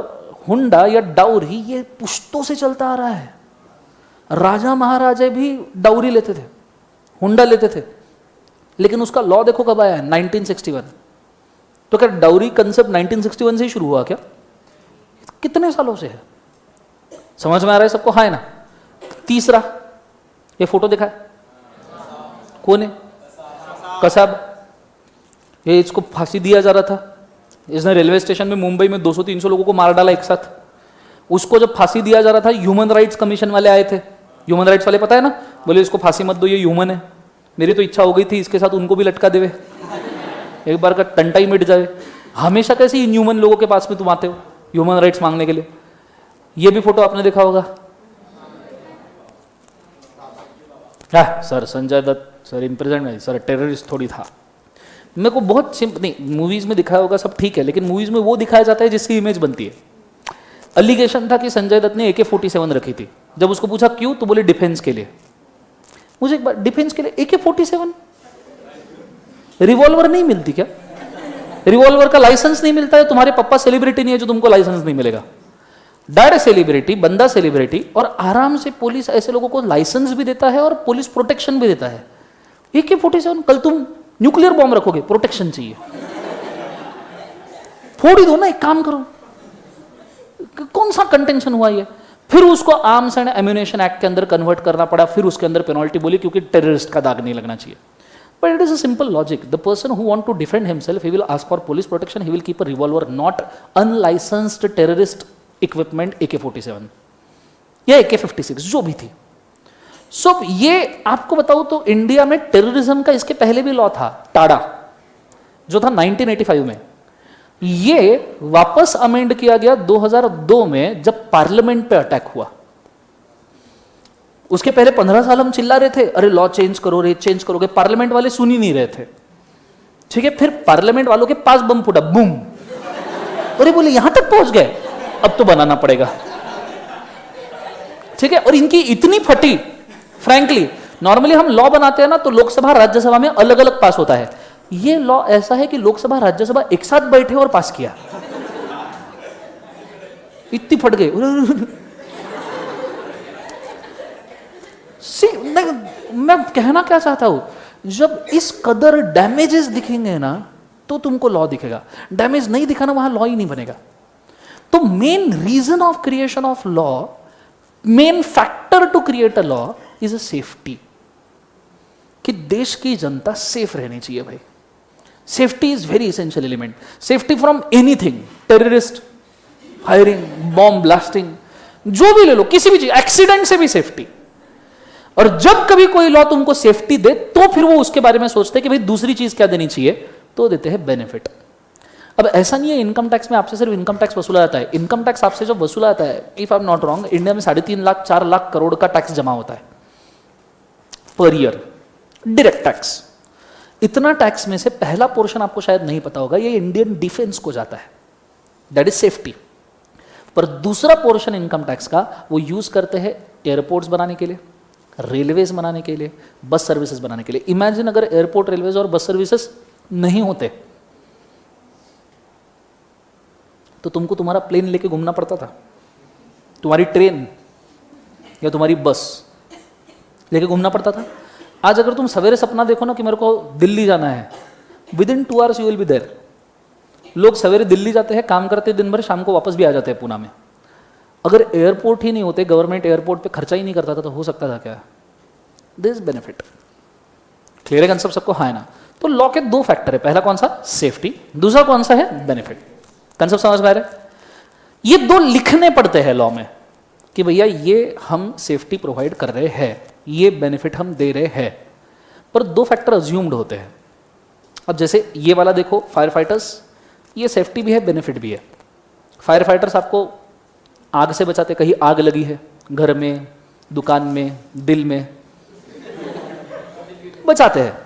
A: हुंडा या डाउरी ये पुश्तों से चलता आ रहा है. राजा महाराजा भी डाउरी लेते थे, हुंडा लेते थे. लेकिन उसका लॉ देखो कब आया है, 1961. तो क्या डाउरी कंसेप्ट 1961 से ही शुरू हुआ क्या? कितने सालों से है. समझ में आ रहा है सबको? हाँ है ना? तीसरा, ये फोटो देखा है, कौन है? कसाब. ये इसको फांसी दिया जा रहा था. इसने रेलवे स्टेशन में मुंबई में 200-300 लोगों को मार डाला एक साथ. उसको जब फांसी दिया जा रहा था, ह्यूमन राइट्स कमीशन वाले आए थे. ह्यूमन राइट्स वाले पता है ना, बोले इसको फांसी मत दो, ये ह्यूमन है. मेरी तो इच्छा हो गई थी इसके साथ उनको भी लटका देवे, एक बार का टंटा ही मिट जाए. हमेशा कैसे इनह्यूमन लोगों के पास में तुम आते हो ह्यूमन राइट्स मांगने के लिए. ये भी फोटो आपने देखा होगा. सर संजय दत्त सर इम्प्रेजेंट, सर टेररिस्ट थोड़ी था. मेरे को बहुत नहीं, मूवीज में दिखाया होगा सब ठीक है, लेकिन मूवीज में वो दिखाया जाता है जिसकी इमेज बनती है. अलिगेशन था कि संजय दत्त ने AK-47 रखी थी. जब उसको पूछा क्यों, तो बोले डिफेंस के लिए. मुझे एक बार, डिफेंस के लिए AK-47? रिवॉल्वर नहीं मिलती क्या? रिवॉल्वर का लाइसेंस नहीं मिलता है? तुम्हारे पापा सेलिब्रिटी नहीं है जो तुमको लाइसेंस नहीं मिलेगा. डैड सेलिब्रिटी, बंदा सेलिब्रिटी, और आराम से पुलिस ऐसे लोगों को लाइसेंस भी देता है और पुलिस प्रोटेक्शन भी देता है. AK-47, कल तुम न्यूक्लियर बॉम्ब रखोगे, प्रोटेक्शन चाहिए. फोड़ ही दो ना, एक काम करो. कौन सा कंटेंशन हुआ ये? फिर उसको आर्म्स एंड एम्यूनेशन एक्ट के अंदर कन्वर्ट करना पड़ा. फिर उसके अंदर पेनल्टी बोली क्योंकि टेररिस्ट का दाग नहीं लगना चाहिए. But it is a simple logic. The person who want to defend himself, he will ask for police protection, he will keep a revolver, not unlicensed terrorist equipment AK-47 या AK-56 जो भी थी. सो ये आपको बताऊं तो इंडिया में terrorism का इसके पहले भी लॉ था, टाडा, जो था 1985 में. ये वापस अमेंड किया गया 2002 में जब पार्लियामेंट पे अटैक हुआ. उसके पहले 15 साल हम चिल्ला रहे थे, अरे लॉ चेंज करो रे, चेंज करोगे. पार्लियामेंट वाले सुन ही नहीं रहे थे. ठीक है, फिर पार्लियामेंट वालों के पास बम फूटा, बूम. अरे बोले यहां तक पहुंच गए, अब तो बनाना पड़ेगा. ठीक है, और इनकी इतनी फटी, फ्रैंकली, नॉर्मली हम लॉ बनाते हैं ना तो लोकसभा राज्यसभा में अलग अलग पास होता है. ये लॉ ऐसा है कि लोकसभा राज्यसभा एक साथ बैठे और पास किया. इतनी फट गए. मैं कहना क्या चाहता हूं, जब इस कदर डैमेजेस दिखेंगे ना तो तुमको लॉ दिखेगा. डैमेज नहीं दिखा ना, वहां लॉ ही नहीं बनेगा. तो main reason of creation of law, main factor to create a law is a safety. कि देश की जनता सेफ रहनी चाहिए भाई। Safety is very essential element. Safety from anything, terrorist, firing, bomb blasting, जो भी ले लो, किसी भी चीज, एक्सीडेंट से भी सेफ्टी। और जब कभी कोई लॉ तुमको सेफ्टी दे तो फिर वो उसके बारे में सोचते हैं कि भाई दूसरी चीज क्या देनी चाहिए, तो देते हैं बेनिफिट। अब ऐसा नहीं है इनकम टैक्स में आपसे सिर्फ इनकम टैक्स वसूला जाता है। इनकम टैक्स आपसे जब वसूला जाता है, if I am not wrong, India में 3.5 लाख 4 लाख करोड़ का टैक्स जमा होता है पर ईयर, डायरेक्ट टैक्स। इतना टैक्स में से पहला पोर्शन आपको शायद नहीं पता होगा, ये इंडियन डिफेंस को जाता है, दैट इज सेफ्टी। पर दूसरा पोर्शन इनकम टैक्स का वो यूज करते हैं एयरपोर्ट्स बनाने के लिए, रेलवेज बनाने के लिए, बस सर्विसेज बनाने के लिए। इमेजिन अगर एयरपोर्ट, रेलवेज और बस सर्विसेज नहीं होते तो तुमको तुम्हारा प्लेन लेके घूमना पड़ता था, तुम्हारी ट्रेन या तुम्हारी बस लेके घूमना पड़ता था। आज अगर तुम सवेरे सपना देखो ना कि मेरे को दिल्ली जाना है, within 2 hours you will be there. लोग सवेरे दिल्ली जाते हैं, काम करते दिन भर, शाम को वापस भी आ जाते हैं पूना में। अगर एयरपोर्ट ही नहीं होते, गवर्नमेंट एयरपोर्ट पे खर्चा ही नहीं करता था, तो हो सकता था क्या? This benefit. क्लियर है कंसेप्ट सबको? हाँ है ना? तो लॉ के 2 फैक्टर है, पहला कौन सा? सेफ्टी, दूसरा कौन सा है? बेनिफिट। कंसेप्ट समझ में आ रहा है? ये 2 लिखने पड़ते हैं लॉ में कि भैया ये हम सेफ्टी प्रोवाइड कर रहे हैं, ये बेनिफिट हम दे रहे हैं, पर 2 फैक्टर अज्यूम्ड होते हैं। अब जैसे ये वाला देखो, फायर फाइटर्स, ये सेफ्टी भी है, बेनिफिट भी है। फायर फाइटर्स आपको आग से बचाते, कहीं आग लगी है घर में, दुकान में, दिल में, बचाते हैं,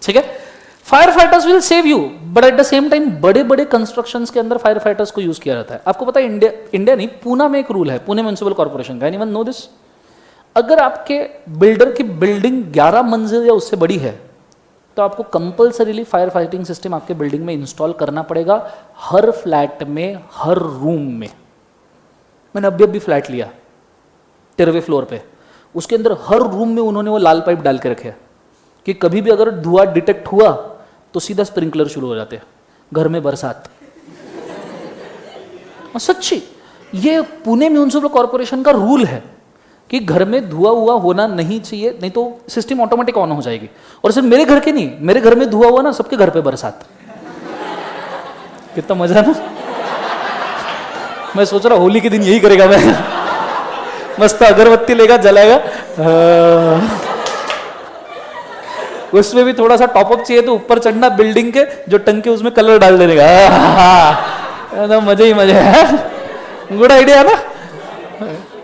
A: ठीक है? Fire fighters will save you, but at the same time बड़े बड़े कंस्ट्रक्शंस के अंदर फायर फाइटर्स को यूज किया जाता है। आपको पता है इंडिया नहीं, पूना में एक रूल है, पुणे म्युनिसिपल कॉर्पोरेशन का, एनीवन नो दिस? अगर आपके बिल्डर की बिल्डिंग 11 मंजिल या उससे बड़ी है तो आपको कंपल्सरीली फायर फाइटिंग सिस्टम आपके बिल्डिंग में इंस्टॉल करना पड़ेगा, हर फ्लैट में, हर रूम में। मैंने अभी फ्लैट लिया 13वें फ्लोर पे, उसके अंदर हर रूम में उन्होंने वो लाल पाइप डाल के रखे कि कभी भी अगर धुआं डिटेक्ट हुआ तो सीधा स्प्रिंकलर शुरू हो जाते हैं, घर में बरसात। सच्ची, ये पुणे म्युनिसिपल कॉर्पोरेशन का रूल है कि घर में धुआं हुआ होना नहीं चाहिए, नहीं तो सिस्टम ऑटोमेटिक ऑन हो जाएगी। और सिर्फ मेरे घर के नहीं, मेरे घर में धुआं हुआ ना, सबके घर पे बरसात। कितना मजा ना? मैं सोच रहा होली के दिन यही करेगा मैं। मस्त अगरबत्ती लेगा, जलाएगा, उसमें भी थोड़ा सा टॉपअप चाहिए तो ऊपर चढ़ना, बिल्डिंग के जो टंकी उसमें कलर डाल देने का। मजे ही मजे है। गुड आइडिया ना?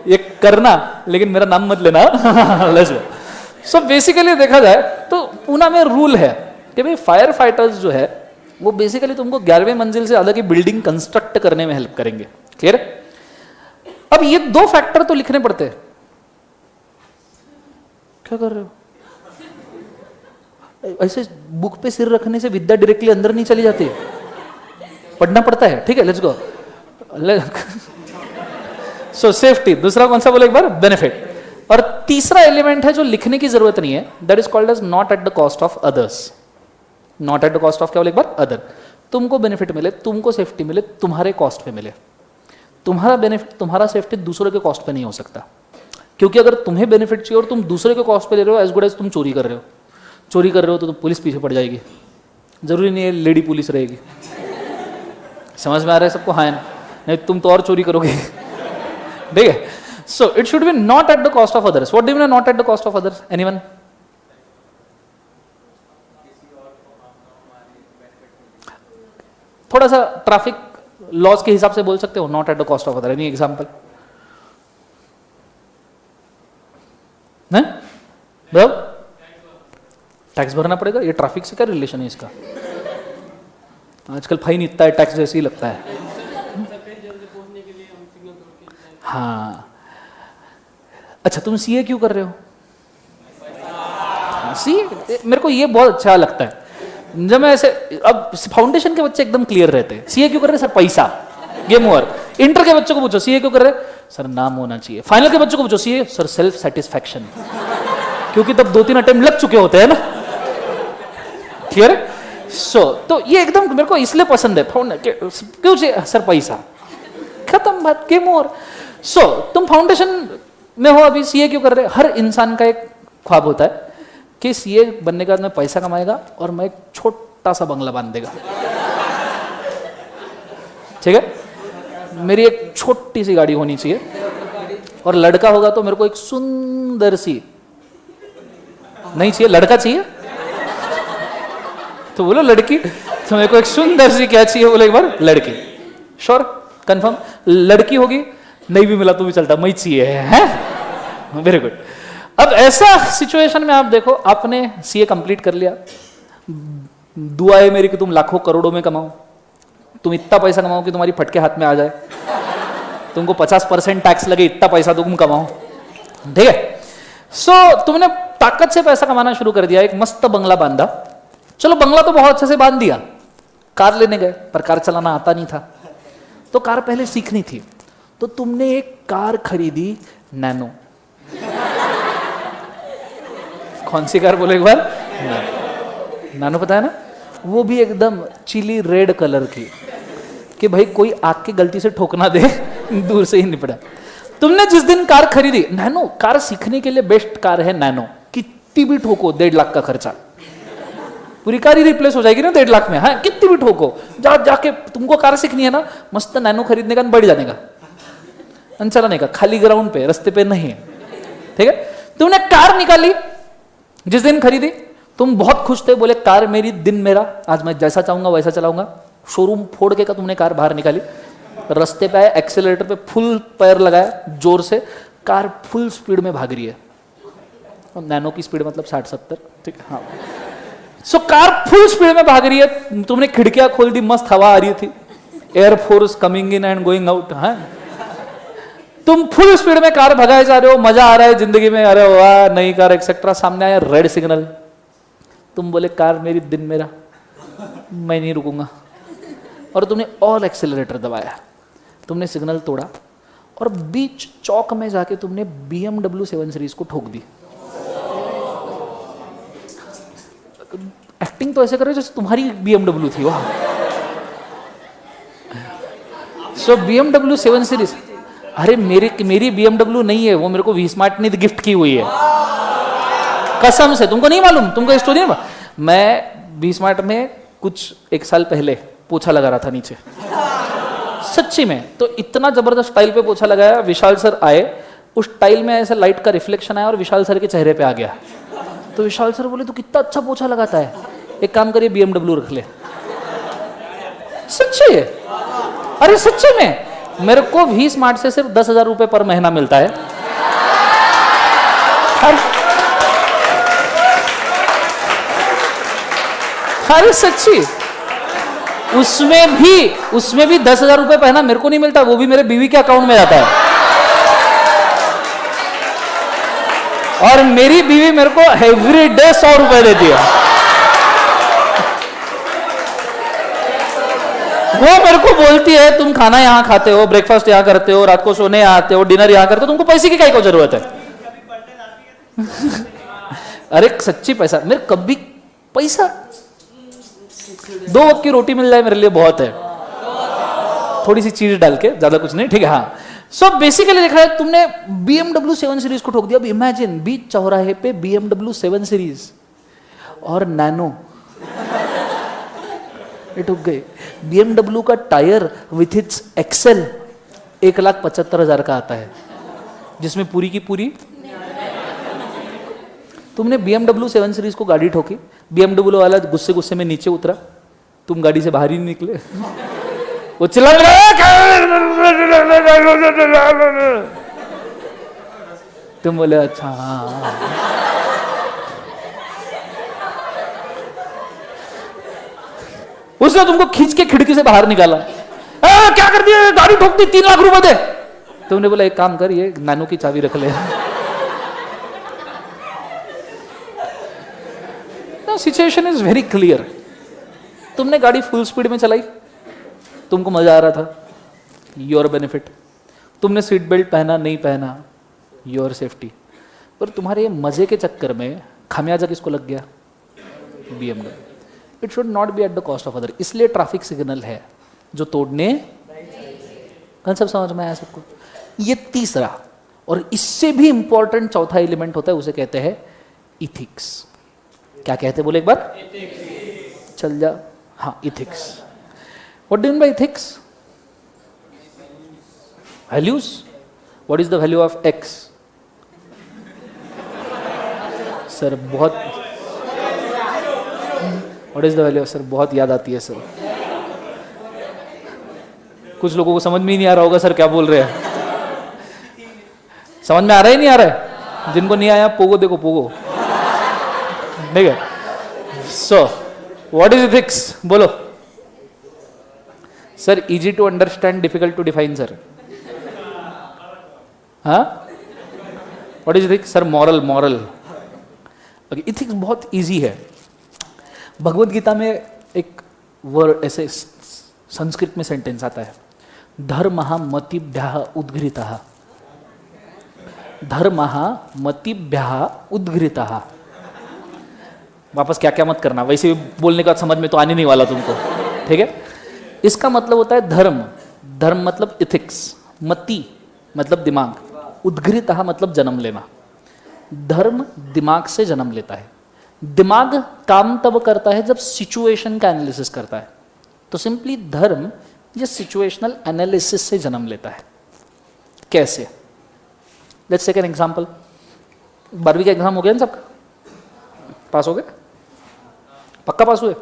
A: ये करना, लेकिन मेरा नाम मत लेना। सो बेसिकली देखा जाए तो पूना में रूल है कि भाई फायर फाइटर्स जो है वो बेसिकली तुमको 11वें मंजिल से ज्यादा की बिल्डिंग कंस्ट्रक्ट करने में हेल्प करेंगे। क्लियर? अब ये 2 फैक्टर तो लिखने पड़ते हैं। क्या कर रहे हो? ऐसे बुक पे सिर रखने से विद्या डायरेक्टली अंदर नहीं चली जाती, पढ़ना पड़ता है। ठीक है, लेट्स गो। सो सेफ्टी, दूसरा कौन सा बोले एक बार? बेनिफिट। और तीसरा एलिमेंट है जो लिखने की जरूरत नहीं है, that is called as not at the cost of others. Not at the cost of क्या बोले एक बार? अदर। तुमको बेनिफिट मिले, तुमको सेफ्टी मिले, तुम्हारे कॉस्ट पे मिले। तुम्हारा बेनिफिट, तुम्हारा सेफ्टी दूसरे के कॉस्ट पे नहीं हो सकता, क्योंकि अगर तुम्हें बेनिफिट चाहिए और तुम दूसरे के कॉस्ट पे ले रहे हो, एज गुड एज तुम चोरी कर रहे हो। चोरी कर रहे हो तो पुलिस पीछे पड़ जाएगी, जरूरी नहीं है लेडी पुलिस रहेगी। समझ में आ रहा है सबको? हाँ, नहीं तुम तो और चोरी करोगे। ठीक है? So it should be not at the cost of others. What do you mean not at the cost of others? Anyone? थोड़ा सा ट्रैफिक लॉज के हिसाब से बोल सकते हो, not at the cost of other. Any example? Tax भरना पड़ेगा। ये ट्रैफिक से क्या रिलेशन है इसका? आजकल फाइन इतना है, टैक्स जैसे ही लगता है। हाँ, अच्छा तुम सीए क्यों कर रहे हो? सीए मेरे को ये बहुत अच्छा लगता है। जब मैं ऐसे, अब फाउंडेशन के बच्चे एकदम क्लियर रहते हैं, सीए क्यों कर रहे हैं? सर पैसा, गेम ओवर। इंटर के बच्चों को पूछो सीए क्यों कर रहे हैं? सर नाम होना चाहिए। फाइनल के बच्चों को पूछो सीए, सर सेल्फ सेटिस्फैक्शन, क्योंकि तब 2-3 अटेम्प्ट लग चुके होते हैं ना। क्लियर है? सो तो ये एकदम मेरे को इसलिए पसंद है। क्यों चाहिए? सर पैसा, खत्म बात, गेम ओवर। सो तुम फाउंडेशन में हो, अभी सीए क्यों कर रहे? हर इंसान का एक ख्वाब होता है कि सीए बनने के बाद मैं पैसा कमाएगा और मैं एक छोटा सा बंगला बांध देगा, ठीक है, मेरी एक छोटी सी गाड़ी होनी चाहिए, और लड़का होगा तो मेरे को एक सुंदर सी, नहीं चाहिए लड़का चाहिए तो बोलो लड़की, तो मेरे को एक सुंदर सी क्या चाहिए, बोलो एक बार लड़की, श्योर कंफर्म, लड़की होगी, नहीं भी मिला तो भी चलता, मैं चाहिए है, वेरी गुड। अब ऐसा सिचुएशन में आप देखो, आपने सीए कंप्लीट कर लिया, दुआ है मेरी कि तुम लाखों करोड़ों में कमाओ, तुम इतना पैसा कमाओ कि तुम्हारी फटके हाथ में आ जाए, तुमको 50% टैक्स लगे, इतना पैसा तुम कमाओ, ठीक है। सो तुमने ताकत से पैसा कमाना शुरू कर दिया, एक मस्त बंगला बांधा, चलो बंगला तो बहुत अच्छे से बांध दिया, कार लेने गए, पर कार चलाना आता नहीं था, तो कार पहले सीखनी थी, तो तुमने एक कार खरीदी नैनो। कौन सी कार बोले एक बार? नैनो, पता है ना, वो भी एकदम चिली रेड कलर की, कि भाई कोई आके गलती से ठोकना दे, दूर से ही निपटा। तुमने जिस दिन कार खरीदी, नैनो कार सीखने के लिए बेस्ट कार है नैनो, कितनी भी ठोको 1.5 लाख का खर्चा, पूरी कार ही रिप्लेस हो जाएगी ना 1.5 लाख में, हाँ कितनी भी ठोको, जाके तुमको कार सीखनी है ना, मस्त नैनो खरीदने का, बढ़ जाने का, चलाने का, खाली ग्राउंड पे, रास्ते पे नहीं है, ठीक है। तुमने कार निकाली, जिस दिन खरीदी तुम बहुत खुश थे, बोले कार मेरी, दिन मेरा, आज मैं जैसा चाहूंगा वैसा चलाऊंगा, शोरूम फोड़ के का तुमने कार बाहर निकाली, रास्ते पे आए, एक्सेलरेटर पे फुल पैर लगाया जोर से, कार फुल स्पीड में भाग रही है, नैनो की स्पीड मतलब 60-70, ठीक है, हाँ। सो कार फुल स्पीड में भाग रही है, तुमने खिड़कियां खोल दी, मस्त हवा आ रही थी, air force coming in and going out, हाँ, तुम फुल स्पीड में कार भगाए जा रहे हो, मजा आ रहा है जिंदगी में, अरे वाह नई कार एक्सेट्रा, सामने आया रेड सिग्नल, तुम बोले कार मेरी, दिन मेरा, मैं नहीं रुकूंगा, और तुमने ऑल एक्सेलरेटर दबाया, तुमने सिग्नल तोड़ा, और बीच चौक में जाके तुमने BMW 7 सीरीज को ठोक दी। एक्टिंग तो ऐसे कर रहे हो जैसे तुम्हारी BMW थी, वाह। सो BMW 7 सीरीज, अरे मेरी BMW नहीं है वो, मेरे को वी स्मार्ट ने गिफ्ट की हुई है, कसम से, तुमको नहीं मालूम, तुमको स्टोरी नहीं मालूम, मैं वी स्मार्ट में कुछ 1 साल पहले पोछा लगा रहा था नीचे, सच्ची में, तो इतना जबरदस्त टाइल पे पोछा लगाया, विशाल सर आए, उस टाइल में ऐसे लाइट का रिफ्लेक्शन आया और विशाल सर के चेहरे पे आ गया, तो विशाल सर बोले तू कितना अच्छा पोछा लगाता है, एक काम करिए BMW रख ले। सच्ची है, अरे सच्ची में, मेरे को वी स्मार्ट से सिर्फ 10,000 रुपए पर महीना मिलता है, अरे सच्ची, उसमें भी 10,000 रुपए पहना मेरे को नहीं मिलता, वो भी मेरे बीवी के अकाउंट में जाता है, और मेरी बीवी मेरे को एवरी डे 100 रुपए देती है, वो मेरे को बोलती है तुम खाना यहाँ खाते हो, ब्रेकफास्ट यहाँ करते हो, रात को सोने यहाँ आते हो, डिनर यहाँ करते हो, तुमको पैसे की क्या जरूरत है? अरे सच्ची पैसा, मेरे कभी पैसा 2 वक्त की रोटी मिल जाए मेरे लिए बहुत है, थोड़ी सी चीज डाल के, ज्यादा कुछ नहीं, ठीक है, हाँ। सो बेसिकली देखा है, तुमने BMW 7 सीरीज को ठोक दिया। अब इमेजिन बीच चौराहे पे BMW 7 सीरीज और नैनो ये ठुक गए। BMW का टायर विथ इट्स एक्सेल 1,75,000 का आता है, जिसमें पूरी की पूरी, तुमने BMW 7 सीरीज को गाड़ी ठोकी, BMW वाला गुस्से गुस्से में नीचे उतरा, तुम गाड़ी से बाहर ही नहीं निकले, वो चिल्ला तुम बोले अच्छा हाँ। उसने तुमको खींच के खिड़की से बाहर निकाला, क्या कर दिया, गाड़ी ठोक दी, 3 लाख रुपए दे। तुमने बोला एक काम कर, ये नैनो की चाबी रख ले। Situation is very clear. तुमने गाड़ी फुल स्पीड में चलाई, तुमको मजा आ रहा था, योर बेनिफिट। तुमने सीट बेल्ट पहना नहीं पहना, योर सेफ्टी। पर तुम्हारे ये मजे के चक्कर में खामियाजा किसको लग गया? BMW। It should not be eight the cost of other. इसलिए ट्रैफिक सिग्नल है जो तोड़ने, कंसेप्ट समझ में आया सबको? ये तीसरा और इससे भी इंपॉर्टेंट चौथा एलिमेंट होता है, उसे कहते हैं इथिक्स। क्या कहते बोले एक बार? चल जा, हाँ ethics. What do mean by ethics? Values. What is the value of X? Sir बहुत, what is the value? Sir बहुत याद आती है सर. कुछ लोगों को समझ में ही नहीं आ रहा होगा सर क्या बोल रहे हैं. समझ में आ रहा है नहीं आ रहा है? जिनको नहीं आया पोगो देखो, पोगो. ठीक है. So what is ethics? बोलो sir. Easy to understand, difficult to define sir. हाँ, what is ethics sir? Moral. Moral. Ethics बहुत इजी है. भगवत गीता में एक वर्ड ऐसे संस्कृत में सेंटेंस आता है, धर्मः मतिभ्यः उद्घृतः. धर्मः मतिभ्यः उद्घृतः. वापस क्या क्या मत करना, वैसे भी बोलने का समझ में तो आने नहीं वाला तुमको. ठीक है. इसका मतलब होता है धर्म. धर्म मतलब इथिक्स. मति मतलब दिमाग. उद्घृतः मतलब जन्म लेना. धर्म दिमाग से जन्म लेता है. दिमाग काम तब करता है जब सिचुएशन का एनालिसिस करता है. तो सिंपली धर्म ये सिचुएशनल एनालिसिस से जन्म लेता है. कैसे? Let's take an example. 12वीं का एग्जाम हो गया ना सबका? पास हो गए? पक्का पास हुए?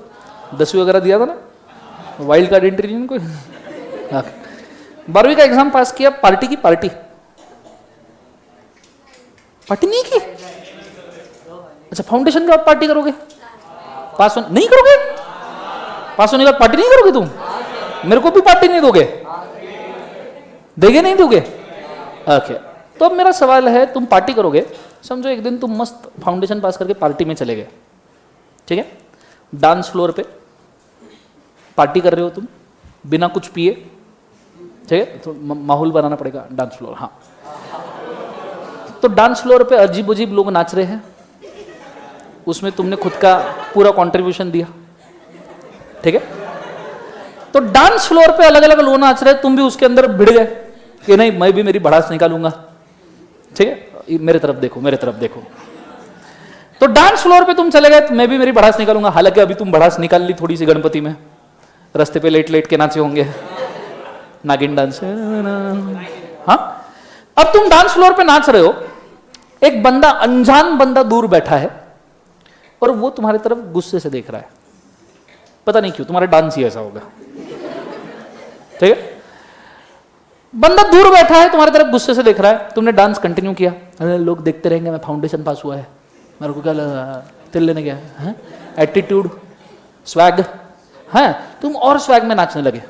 A: 10वीं वगैरह दिया था ना? वाइल्ड कार्ड एंट्री नहीं कोई? 12वीं का एग्जाम पास किया. पार्टी की पार्टी? पार्टी नहीं की? अच्छा, फाउंडेशन के बाद पार्टी करोगे? पास नहीं करोगे? पास होने के बाद पार्टी नहीं करोगे तुम? मेरे को भी पार्टी नहीं दोगे? देगे नहीं दोगे? ओके. तो अब मेरा सवाल है, तुम पार्टी करोगे. समझो एक दिन तुम मस्त फाउंडेशन पास करके पार्टी में चले गए. ठीक है. डांस फ्लोर पे पार्टी कर रहे हो तुम, बिना कुछ पिए. ठीक है. तो माहौल बनाना पड़ेगा. Dance floor. हाँ. तो डांस फ्लोर पे अजीब अजीब लोग नाच रहे हैं. उसमें तुमने खुद का पूरा कंट्रीब्यूशन दिया. ठीक है. तो डांस फ्लोर पे अलग अलग लोग नाच रहे हैं, तुम भी उसके अंदर भिड़ गए कि नहीं मैं भी मेरी भड़ास निकालूंगा. ठीक है. मेरे तरफ देखो, मेरे तरफ देखो. तो डांस फ्लोर पे तुम चले गए, तो मैं भी मेरी भड़ास निकालूंगा. हालांकि अभी तुम भड़ास निकाल ली थोड़ी सी गणपति में, रास्ते पे लेट लेट के नाचे होंगे नागिन डांस. हाँ. अब तुम डांस फ्लोर पे नाच रहे हो. एक बंदा, अनजान बंदा दूर बैठा है और वो तुम्हारी तरफ गुस्से से देख रहा है. पता नहीं क्यों, तुम्हारा डांस ही ऐसा होगा. ठीक है. बंदा दूर बैठा है, तुम्हारी तरफ गुस्से से देख रहा है. तुमने डांस कंटिन्यू किया. अरे लोग देखते रहेंगे, मैं फाउंडेशन पास हुआ है, मेरे को क्या लगा, तिल लेने गया है. Attitude, swag. हाँ, तुम और स्वैग में नाचने लगे.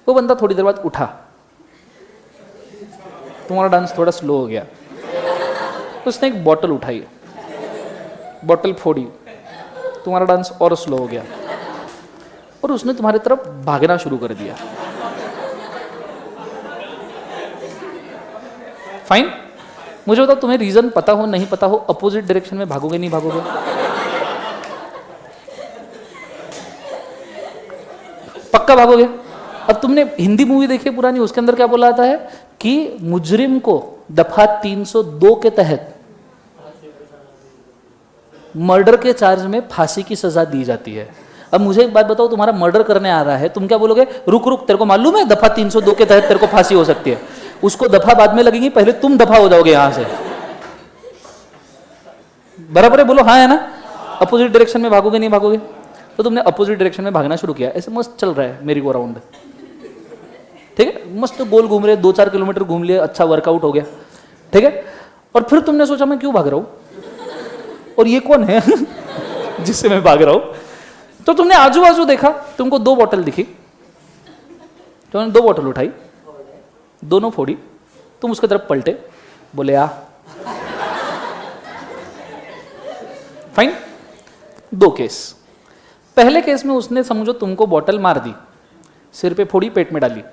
A: वो बंदा थोड़ी देर बाद उठा. तुम्हारा डांस थोड़ा स्लो हो गया. उसने एक बॉटल उठाई, बॉटल फोड़ी. तुम्हारा डांस और स्लो हो गया और उसने तुम्हारी तरफ भागना शुरू कर दिया. फाइन. मुझे बताओ, तुम्हें रीजन पता हो नहीं पता हो, अपोजिट डायरेक्शन में भागोगे नहीं भागोगे? पक्का भागोगे. अब तुमने हिंदी मूवी देखी पुरानी, उसके अंदर क्या बोला जाता है कि मुजरिम को दफा 302 के तहत मर्डर के चार्ज में फांसी की सजा दी जाती है. अब मुझे एक बात बताओ, तुम्हारा मर्डर करने आ रहा है, तुम क्या बोलोगे? रुक रुक, तेरे को मालूम है दफा 302 के तहत तेरे को फांसी हो सकती है. उसको दफा बाद में लगेगी, पहले तुम दफा हो जाओगे यहां से. बराबर है? बोलो हाँ है ना. अपोजिट डायरेक्शन में भागोगे नहीं भागोगे? तो तुमने अपोजिट डायरेक्शन में भागना शुरू किया. ऐसे मस्त चल रहा है मेरी को राउंड. ठीक है. मस्त गोल घूम रहे, 2-4 किलोमीटर घूम लिए, अच्छा वर्कआउट हो गया. ठीक है. और फिर तुमने सोचा मैं क्यों भाग रहा हूं और ये कौन है जिससे मैं भाग रहा हूं. तो तुमने आजू बाजू देखा, तुमको 2 बॉटल दिखी. तुमने 2 बॉटल उठाई, दोनों फोड़ी. तुम उसके तरफ पलटे, बोले आ. फाइन. 2 केस. पहले केस में उसने समझो तुमको बॉटल मार दी, सिर पे फोड़ी, पेट में डाली.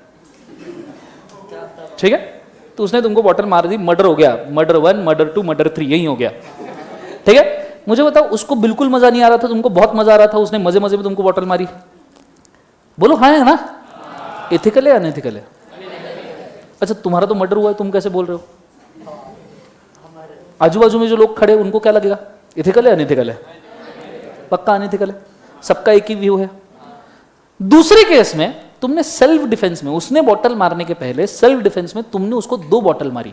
A: ठीक है. तो उसने तुमको बॉटल मार दी, मर्डर हो गया. मर्डर 1, मर्डर 2, मर्डर 3, यही हो गया. ठीक है. मुझे बताओ, उसको बिल्कुल मजा नहीं आ रहा था, तुमको बहुत मजा आ रहा था, उसने मजे मजे में तुमको बॉटल मारी. बोलो हाँ है ना. एथिकल है या अनएथिकल है? अच्छा, तुम्हारा तो मर्डर हुआ है, तुम कैसे बोल रहे हो? आजू बाजू में जो लोग खड़े उनको क्या लगेगा? एथिकल है अनएथिकल है? पक्का अनएथिकल है, सबका एक ही व्यू है। दूसरे केस में तुमने सेल्फ डिफेंस में, उसने बॉटल मारने के पहले सेल्फ डिफेंस में तुमने उसको 2 बॉटल मारी,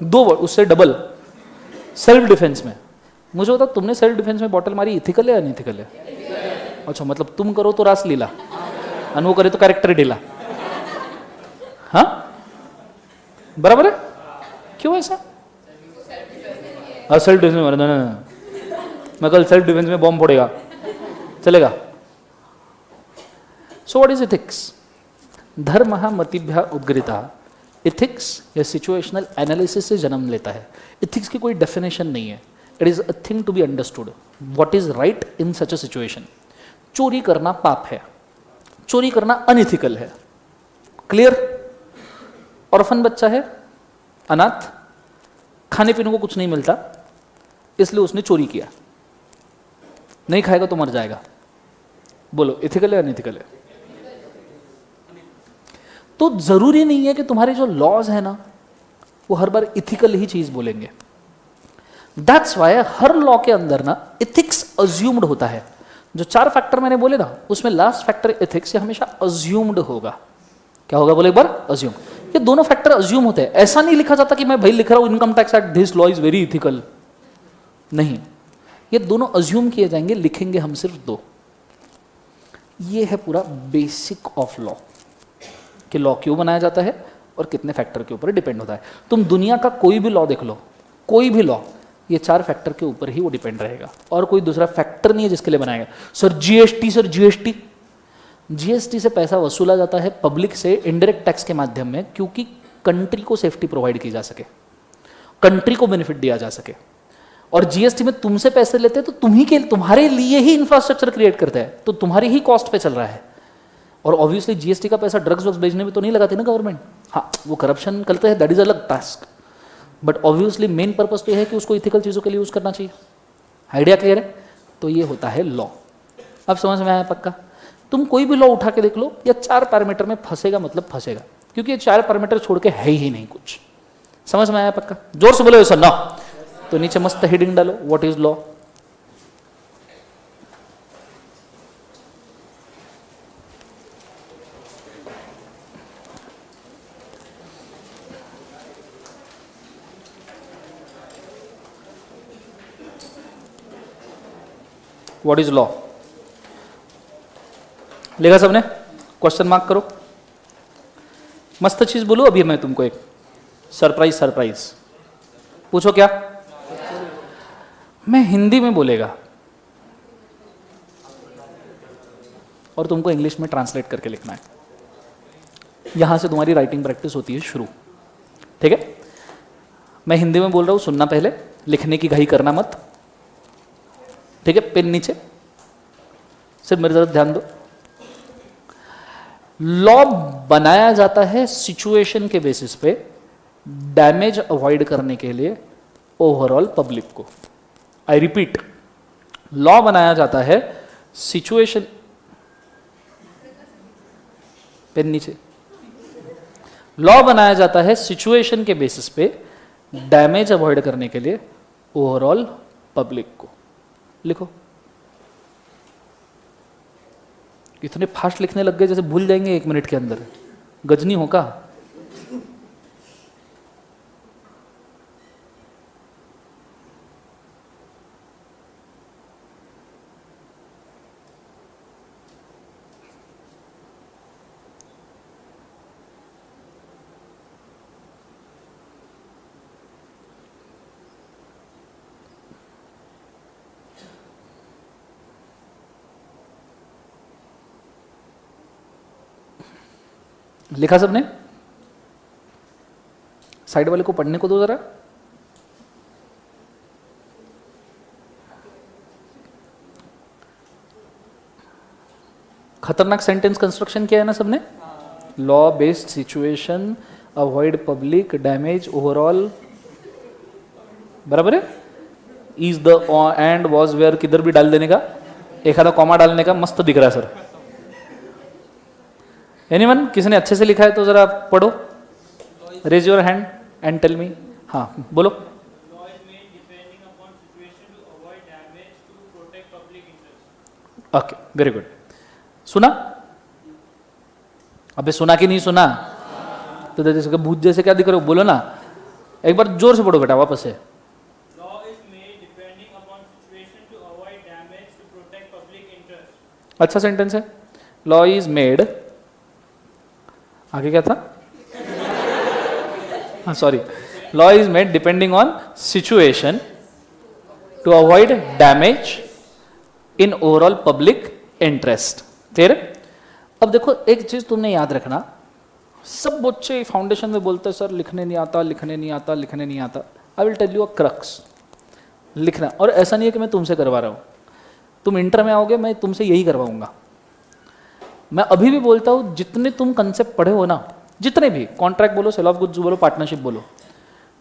A: 2 उससे डबल सेल्फ डिफेंस में। मुझे बता, तुमने सेल्फ डिफेंस में बॉटल मारी, इथिकल है अनइथिकल है? अच्छा, मतलब तुम करो तो रास लीला और वो करे तो कैरेक्टर ढीला। हाँ, बराबर है? क्यों ऐसा? सेल्फ डिफेंस में मैं कल सेल्फ डिफेंस में बॉम्ब फोड़ेगा, चलेगा? सो व्हाट इज इथिक्स? धर्म मतिभ्य उद्गृता। इथिक्स या सिचुएशनल एनालिसिस से जन्म लेता है। इथिक्स की कोई डेफिनेशन नहीं है, it is a thing to be understood. What is right in such a situation? चोरी करना पाप है, चोरी करना अनइथिकल है, क्लियर? ऑर्फन बच्चा है, अनाथ, खाने पीने को कुछ नहीं मिलता, इसलिए उसने चोरी किया, नहीं खाएगा तो मर जाएगा। बोलो इथिकल है अनइथिकल है? तो जरूरी नहीं है कि तुम्हारे जो लॉज है ना वो हर बार इथिकल ही चीज बोलेंगे। दैट्स वाई हर लॉ के अंदर ना इथिक्स अज्यूम्ड होता है। जो 4 फैक्टर मैंने बोले ना, उसमें लास्ट फैक्टर एथिक्स हमेशा अज्यूम्ड होगा। क्या होगा बोले एक बार? अज्यूम। ये दोनों फैक्टर अज्यूम होते हैं। ऐसा नहीं लिखा जाता कि मैं भाई लिख रहा हूं income tax act, this law is very ethical, नहीं, ये दोनों अज्यूम किए जाएंगे, लिखेंगे हम सिर्फ 2। ये है पूरा बेसिक ऑफ लॉ कि लॉ क्यों बनाया जाता है और कितने फैक्टर के ऊपर डिपेंड होता है। तुम दुनिया का कोई भी लॉ देख लो, कोई भी लॉ, ये 4 फैक्टर के ऊपर ही वो डिपेंड रहेगा और कोई दूसरा फैक्टर नहीं है जिसके लिए बनाएगा। Sir GST, sir GST, GST से पैसा वसूला जाता है पब्लिक से इनडायरेक्ट टैक्स के माध्यम में, क्योंकि कंट्री को सेफ्टी प्रोवाइड की जा सके, कंट्री को बेनिफिट दिया जा सके। और जीएसटी में तुमसे पैसे लेते हैं तो तुम्हारे लिए ही इंफ्रास्ट्रक्चर क्रिएट करता है, तो तुम्हारी ही कॉस्ट पे चल रहा है। और ऑब्वियसली जीएसटी का पैसा ड्रग्स वग्स बेचने में तो नहीं लगाती ना गवर्नमेंट। हाँ, वो करप्शन करते हैं, दैट इज अलग task, but obviously main purpose तो है कि उसको इथिकल चीज़ों के लिए यूज करना चाहिए। आइडिया क्लियर है? तो ये होता है लॉ। अब समझ में आया पक्का? तुम कोई भी लॉ उठा के देख लो, या 4 पैरामीटर में फंसेगा मतलब फंसेगा, क्योंकि ये 4 पैरामीटर छोड़ के है ही नहीं कुछ। समझ में आया पक्का? जोर से बोलो सर ना, तो नीचे मस्त हेडिंग डालो, what is law. What is law? लिखा सबने? क्वेश्चन मार्क करो, मस्त चीज बोलो। अभी मैं तुमको एक सरप्राइज पूछो। क्या? मैं हिंदी में बोलेगा और तुमको इंग्लिश में ट्रांसलेट करके लिखना है। यहां से तुम्हारी राइटिंग प्रैक्टिस होती है शुरू, ठीक है? मैं हिंदी में बोल रहा हूं, सुनना पहले, लिखने की घाई करना मत, ठीक है? पेन नीचे, सिर्फ मेरी तरफ ध्यान दो। लॉ बनाया जाता है सिचुएशन के बेसिस पे, डैमेज अवॉइड करने के लिए ओवरऑल पब्लिक को। आई रिपीट, लॉ बनाया जाता है सिचुएशन, पेन नीचे, लॉ बनाया जाता है सिचुएशन के बेसिस पे, डैमेज अवॉइड करने के लिए ओवरऑल पब्लिक को। लिखो। इतने फास्ट लिखने लग गए जैसे भूल जाएंगे 1 मिनट के अंदर। गजनी हो का? लिखा सबने? साइड वाले को पढ़ने को दो जरा। खतरनाक सेंटेंस कंस्ट्रक्शन किया है ना सबने? Law based situation, avoid public, damage overall, बराबर है? Is the end was where किधर भी डाल देने का, एक आधा कॉमा डालने का, मस्त दिख रहा है सर। एनीवन? किसी ने अच्छे से लिखा है तो जरा पढ़ो, raise your hand and tell me. हाँ बोलो। Okay, very good. सुना? अबे सुना कि नहीं सुना? तो जैसे भूत जैसे क्या दिख रहे हो, बोलो ना एक बार, जोर से पढ़ो बेटा वापस से।
B: Law is made depending upon situation to avoid damage to protect public interest.
A: अच्छा सेंटेंस है। लॉ इज मेड, आगे क्या था? हाँ sorry, law is made depending on situation to avoid damage in overall public interest. फिर अब देखो एक चीज तुमने याद रखना, सब बच्चे फाउंडेशन में बोलते हैं सर लिखने नहीं आता, लिखने नहीं आता, लिखने नहीं आता। I will tell you a crux, लिखना। और ऐसा नहीं है कि मैं तुमसे करवा रहा हूं, तुम इंटर में आओगे मैं तुमसे यही करवाऊंगा। मैं अभी भी बोलता हूं जितने तुम कंसेप्ट पढ़े हो ना, जितने भी कॉन्ट्रैक्ट बोलो, सेल ऑफ गुड्स बोलो, पार्टनरशिप बोलो,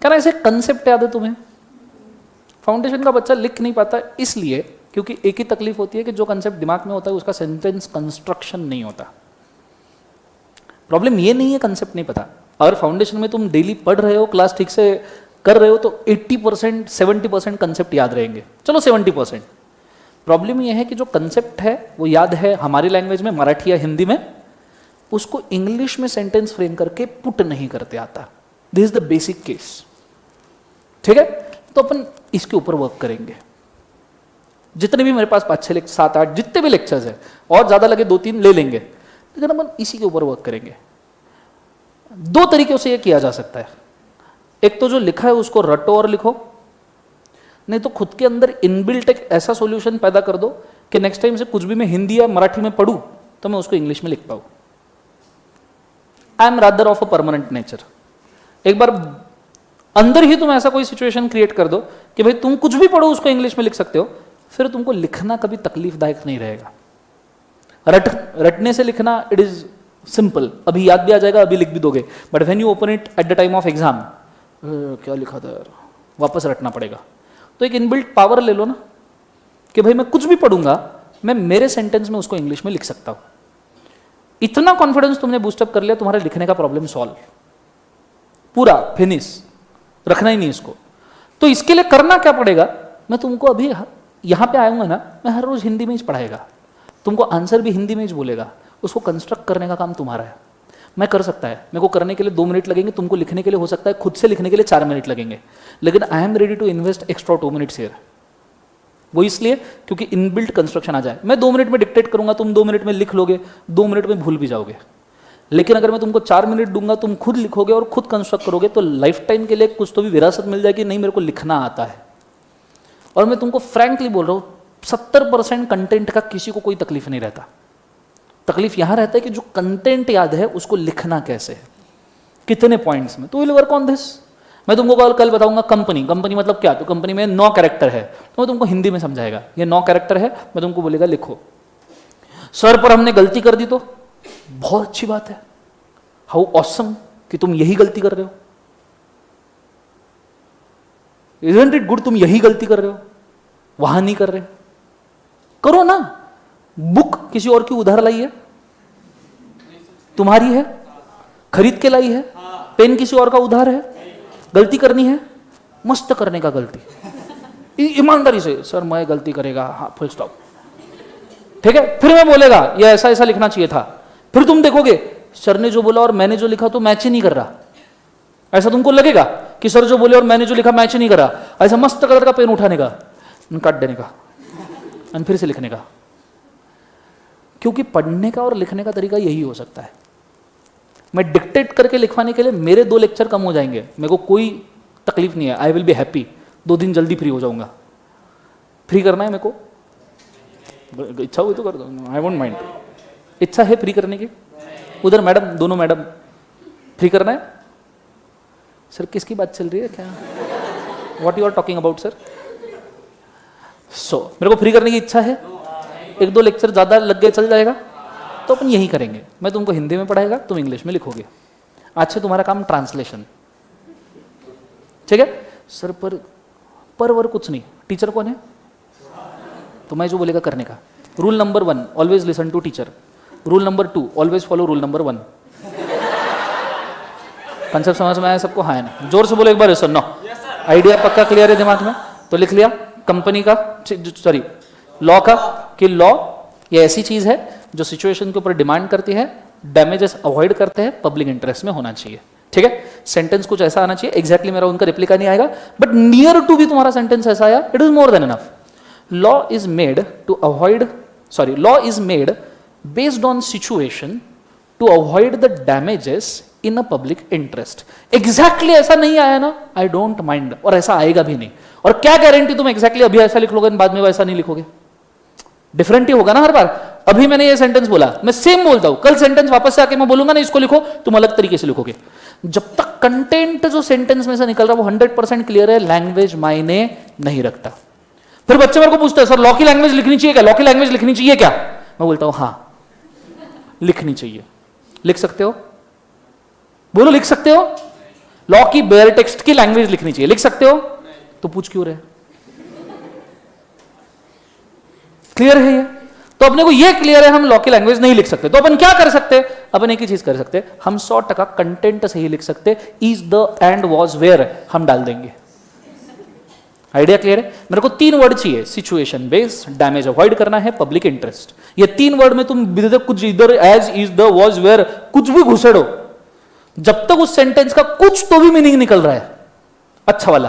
A: क्या ना ऐसे कंसेप्ट याद है तुम्हें? फाउंडेशन का बच्चा लिख नहीं पाता इसलिए क्योंकि एक ही तकलीफ होती है कि जो कंसेप्ट दिमाग में होता है उसका सेंटेंस कंस्ट्रक्शन नहीं होता। प्रॉब्लम ये नहीं है कंसेप्ट नहीं पता। अगर फाउंडेशन में तुम डेली पढ़ रहे हो, क्लास ठीक से कर रहे हो, तो 80% 70% कंसेप्ट याद रहेंगे। चलो 70%। प्रॉब्लम ये है कि जो कंसेप्ट है वो याद है हमारी लैंग्वेज में, मराठी या हिंदी में, उसको इंग्लिश में सेंटेंस फ्रेम करके पुट नहीं करते आता। This is the basic case. ठीक है, तो अपन इसके ऊपर वर्क करेंगे। जितने भी मेरे पास 5 6 7 8 जितने भी लेक्चर्स है, और ज्यादा लगे 2 3 ले लेंगे, लेकिन अपन इसी के ऊपर वर्क करेंगे। 2 तरीकों से ये किया जा सकता है। एक तो जो लिखा है उसको रटो और लिखो, नहीं तो खुद के अंदर इनबिल्ट एक ऐसा सॉल्यूशन पैदा कर दो कि नेक्स्ट टाइम से कुछ भी मैं हिंदी या मराठी में पढ़ूं तो मैं उसको इंग्लिश में लिख पाऊं। I am rather of a permanent nature. एक बार अंदर ही तुम ऐसा कोई सिचुएशन क्रिएट कर दो कि भाई तुम कुछ भी पढ़ो उसको इंग्लिश में लिख सकते हो, फिर तुमको लिखना कभी तकलीफदायक नहीं रहेगा। रटने से लिखना इट इज सिंपल, अभी याद भी आ जाएगा, अभी लिख भी दोगे, but when you open it at the time of exam, क्या लिखा था यार, वापस रटना पड़ेगा। तो एक इनबिल्ट पावर ले लो ना कि भाई मैं कुछ भी पढ़ूंगा, मैं मेरे सेंटेंस में उसको इंग्लिश में लिख सकता हूं। इतना कॉन्फिडेंस तुमने बूस्टअप कर लिया, तुम्हारे लिखने का प्रॉब्लम सॉल्व, पूरा फिनिश, रखना ही नहीं इसको। तो इसके लिए करना क्या पड़ेगा, मैं तुमको अभी यहां पे आऊंगा ना, मैं हर रोज हिंदी में ही पढ़ाएगा, तुमको आंसर भी हिंदी में ही बोलेगा, उसको कंस्ट्रक्ट करने का काम तुम्हारा है। मैं कर सकता है, मेरे को करने के लिए 2 मिनट लगेंगे, तुमको लिखने के लिए हो सकता है खुद से लिखने के लिए 4 मिनट लगेंगे, लेकिन I am ready to invest extra 2 minutes here. वो इसलिए क्योंकि इनबिल्ट कंस्ट्रक्शन आ जाए। मैं 2 मिनट में डिक्टेट करूंगा, तुम 2 मिनट में लिख लोगे, 2 मिनट में भूल भी जाओगे। लेकिन अगर मैं तुमको 4 मिनट दूंगा, तुम खुद लिखोगे और खुद कंस्ट्रक्ट करोगे, तो लाइफ टाइम के लिए कुछ तो भी विरासत मिल जाएगी, नहीं मेरे को लिखना आता है। और मैं तुमको फ्रैंकली बोल रहा हूं, 70% कंटेंट का किसी को कोई तकलीफ नहीं रहता। तकलीफ यहां रहता है कि जो कंटेंट याद है उसको लिखना कैसे है, कितने पॉइंट्स में। तो विल वर्क ऑन दिस। मैं तुमको कल बताऊंगा कंपनी मतलब क्या, तो कंपनी में 9 कैरेक्टर है, तो मैं तुमको हिंदी में समझाएगा ये 9 कैरेक्टर है, मैं तुमको बोलेगा लिखो। सर पर हमने गलती कर दी तो बहुत अच्छी बात है, हाउ ऑसम कि तुम यही गलती कर रहे हो, इजंट इट गुड, तुम यही गलती कर रहे हो, वहां नहीं कर रहे, करो ना। बुक किसी और की उधार लाई है, तुम्हारी है, खरीद के लाई है। पेन किसी और का उधार है, गलती करनी है, मस्त करने का गलती, ईमानदारी से सर मैं गलती करेगा, हाँ फुल स्टॉप, ठीक है। फिर मैं बोलेगा ये ऐसा ऐसा लिखना चाहिए था, फिर तुम देखोगे सर ने जो बोला और मैंने जो लिखा तो मैच ही नहीं कर रहा। ऐसा तुमको लगेगा कि सर जो बोले और मैंने जो लिखा मैच नहीं कर रहा, ऐसा मस्त कलर का पेन उठाने का, काट देने का और फिर से लिखने का। क्योंकि पढ़ने का और लिखने का तरीका यही हो सकता है। मैं डिक्टेट करके लिखवाने के लिए मेरे 2 लेक्चर कम हो जाएंगे, मेरे को कोई तकलीफ नहीं है, आई विल बी हैप्पी। 2 दिन जल्दी फ्री हो जाऊंगा। फ्री करना है मेरे को, इच्छा हुई तो कर दो, आई वोंट माइंड। इच्छा है फ्री करने की, उधर मैडम, दोनों मैडम फ्री करना है। सर किसकी बात चल रही है, क्या what you are talking about sir? So मेरे को फ्री करने की इच्छा है, 1-2 लेक्चर ज्यादा लग गए चल जाएगा, तो अपन यही करेंगे। मैं तुमको हिंदी में पढ़ाएगा, तुम इंग्लिश में लिखोगे। आज से तुम्हारा काम ट्रांसलेशन, ठीक है सर? पर वर कुछ नहीं, टीचर कौन है? तो मैं जो बोलेगा करने का। Rule number 1 always listen to teacher. Rule number 2 always follow rule number 1। Concept समझ में आया सबको? हाँ है ना? जोर से बोलो एक बार, सुनो। आइडिया पक्का क्लियर है दिमाग में? तो लिख लिया कंपनी का, सॉरी लॉ का, कि लॉ ये ऐसी चीज है जो सिचुएशन के ऊपर डिमांड करती है, डैमेजेस अवॉइड करते हैं, पब्लिक इंटरेस्ट में होना चाहिए। ठीक है, सेंटेंस कुछ ऐसा आना चाहिए, एग्जैक्टली मेरा उनका रिप्लिका नहीं आएगा, बट नियर टू भी तुम्हारा सेंटेंस ऐसा आया, it is more than enough. Law is made to avoid, sorry, law is made based on situation to avoid the damages in a public interest. Exactly ऐसा नहीं आया ना, आई डोंट माइंड, और ऐसा आएगा भी नहीं। और क्या गारंटी तुम एग्जैक्टली अभी ऐसा लिख लोगे, बाद में वैसा नहीं लिखोगे? डिफरेंट ही होगा ना हर बार। अभी मैंने ये सेंटेंस बोला, मैं सेम बोलता हूं, कल सेंटेंस वापस से आके मैं बोलूंगा ना इसको लिखो, तुम अलग तरीके से लिखोगे। जब तक कंटेंट जो सेंटेंस में से निकल रहा है वो 100% क्लियर है, लैंग्वेज मायने नहीं रखता। फिर बच्चे मेरे को पूछते हैं, सर लॉ की लैंग्वेज लिखनी चाहिए क्या, लॉ की लैंग्वेज लिखनी चाहिए क्या? मैं बोलता हूं हाँ लिखनी चाहिए। लिख सकते हो? बोलो लिख सकते हो? लॉ की बेयर टेक्स्ट की लैंग्वेज लिखनी चाहिए, लिख सकते हो? तो पूछ क्यों रहे? क्लियर है ये? तो अपने को ये क्लियर है हम लॉ की लैंग्वेज नहीं लिख सकते, तो अपन क्या कर सकते? अपन एक ही चीज कर सकते, हम 100% कंटेंट से ही लिख सकते, is the end was where हम डाल देंगे। आइडिया क्लियर है? मेरे को 3 वर्ड चाहिए, सिचुएशन बेस्ड, डैमेज अवॉइड करना है, पब्लिक इंटरेस्ट। ये 3 वर्ड में तुम कुछ इधर as, is, the, was, where कुछ भी घुसेड़ो, जब तक उस सेंटेंस का कुछ तो भी मीनिंग निकल रहा है अच्छा वाला,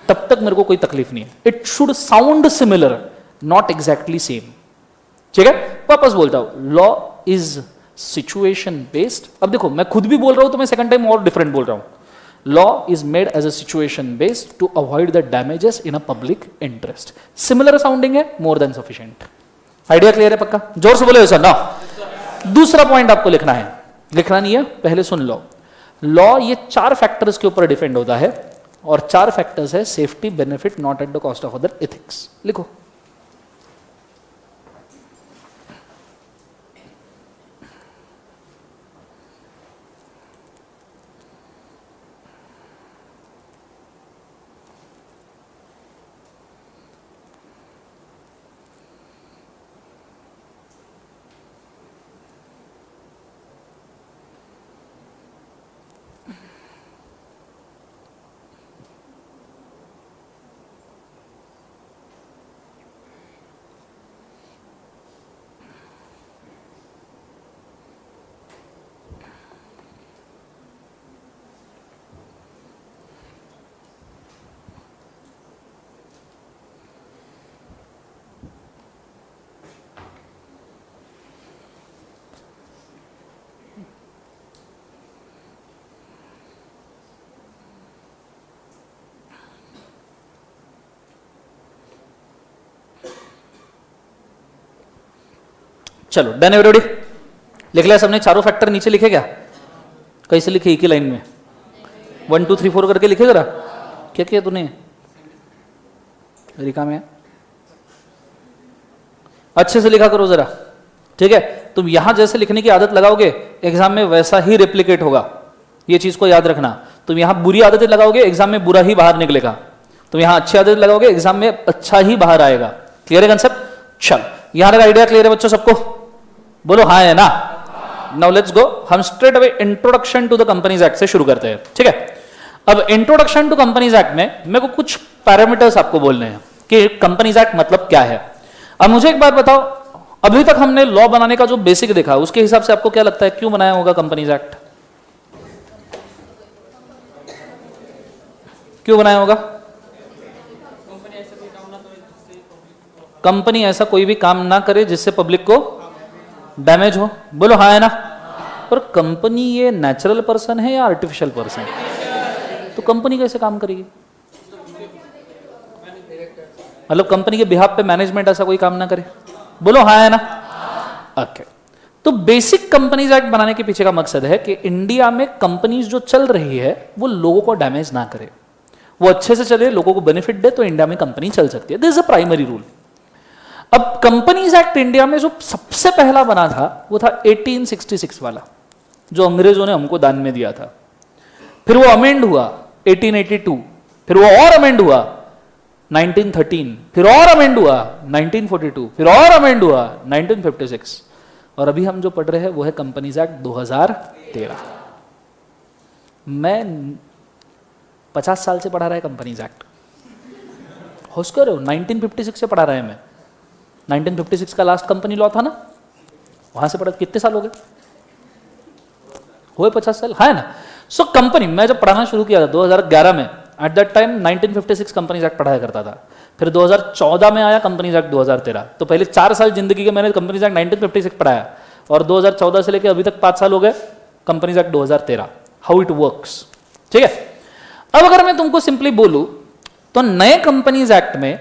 A: तब तक मेरे को कोई तकलीफ नहीं है। It should sound similar, not exactly same. ठीक है, वापस बोलता हूं, लॉ इज सिचुएशन बेस्ड। अब देखो मैं खुद भी बोल रहा हूं तो मैं सेकंड टाइम और डिफरेंट बोल रहा हूं। Law is made as a situation based to avoid the damages in a public interest. Similar sounding है, more than sufficient. Idea clear है? पक्का जोर से बोले सर ना। दूसरा पॉइंट आपको लिखना है, लिखना नहीं है पहले सुन लो। लॉ ये 4 फैक्टर्स के ऊपर डिपेंड होता है, और 4 फैक्टर्स है safety, benefit, not at the cost of other, ethics. लिखो। चलो डन एवरीबॉडी? लिख लिया सबने? चारों फैक्टर नीचे लिखे क्या? कैसे लिखे? एक ही लाइन में 1 2 3 4 करके लिखे जरा। क्या किया तूने? लिखा में अच्छे से लिखा करो जरा। ठीक है, तुम यहां जैसे लिखने की आदत लगाओगे एग्जाम में वैसा ही रेप्लिकेट होगा, ये चीज को याद रखना। तुम यहां बुरी आदतें लगाओगे एग्जाम में बुरा ही बाहर निकलेगा, तुम यहां अच्छी आदत लगाओगे एग्जाम में अच्छा ही बाहर आएगा। क्लियर है कंसेप्ट? चल यहां तक आइडिया क्लियर है बच्चों सबको? बोलो हाँ है ना। नाउ लेट्स गो, हम straight away introduction to the companies act से शुरू करते हैं। ठीक है, अब इंट्रोडक्शन टू कंपनीज एक्ट में मेरे को कुछ पैरामीटर्स आपको बोलने हैं कि कंपनीज एक्ट मतलब क्या है। अब मुझे एक बात बताओ, अभी तक हमने लॉ बनाने का जो बेसिक देखा उसके हिसाब से आपको क्या लगता है क्यों बनाया होगा कंपनीज एक्ट? क्यों बनाया होगा? कंपनी ऐसा कोई भी काम ना करे जिससे पब्लिक को डैमेज हो। बोलो हाँ है ना। पर कंपनी ये नेचुरल पर्सन है या आर्टिफिशियल पर्सन? तो कंपनी कैसे काम करेगी? मतलब कंपनी के बिहाफ पे मैनेजमेंट ऐसा कोई काम ना करे? बोलो हाँ है ना। ओके, तो बेसिक कंपनीज एक्ट बनाने के पीछे का मकसद है कि इंडिया में कंपनीज जो चल रही है वो लोगों को डैमेज ना करे, वो अच्छे से चले, लोगों को बेनिफिट दे, तो इंडिया में कंपनी चल सकती है। This is a primary rule. अब कंपनीज एक्ट इंडिया में जो सबसे पहला बना था वो था 1866 वाला, जो अंग्रेजों ने हमको दान में दिया था। फिर वो अमेंड हुआ 1882, फिर वो और अमेंड हुआ 1913, फिर और अमेंड हुआ 1942, फिर और अमेंड हुआ 1956, और अभी हम जो पढ़ रहे हैं वो है कंपनीज एक्ट 2013। मैं 50 साल से पढ़ा रहा है कंपनीज एक्ट, होश करो 1956 से पढ़ा रहा है मैं। 1956 का लास्ट कंपनी लॉ था ना, वहां से पढ़ा, कितने साल हो गए, हुए 50 साल, है ना। सो कंपनी, मैं जब पढ़ाना शुरू किया था 2011 में, at that time 1956 companies act पढ़ाया करता था। फिर 2014 में आया कंपनीज एक्ट 2013। तो पहले 4 साल जिंदगी के मैंने कंपनीज एक्ट 1956 पढ़ाया, और 2014 से लेकर अभी तक 5 साल हो गए companies act 2013, how it works. ठीक है, अब अगर मैं तुमको सिंपली बोलूं तो नए कंपनीज एक्ट में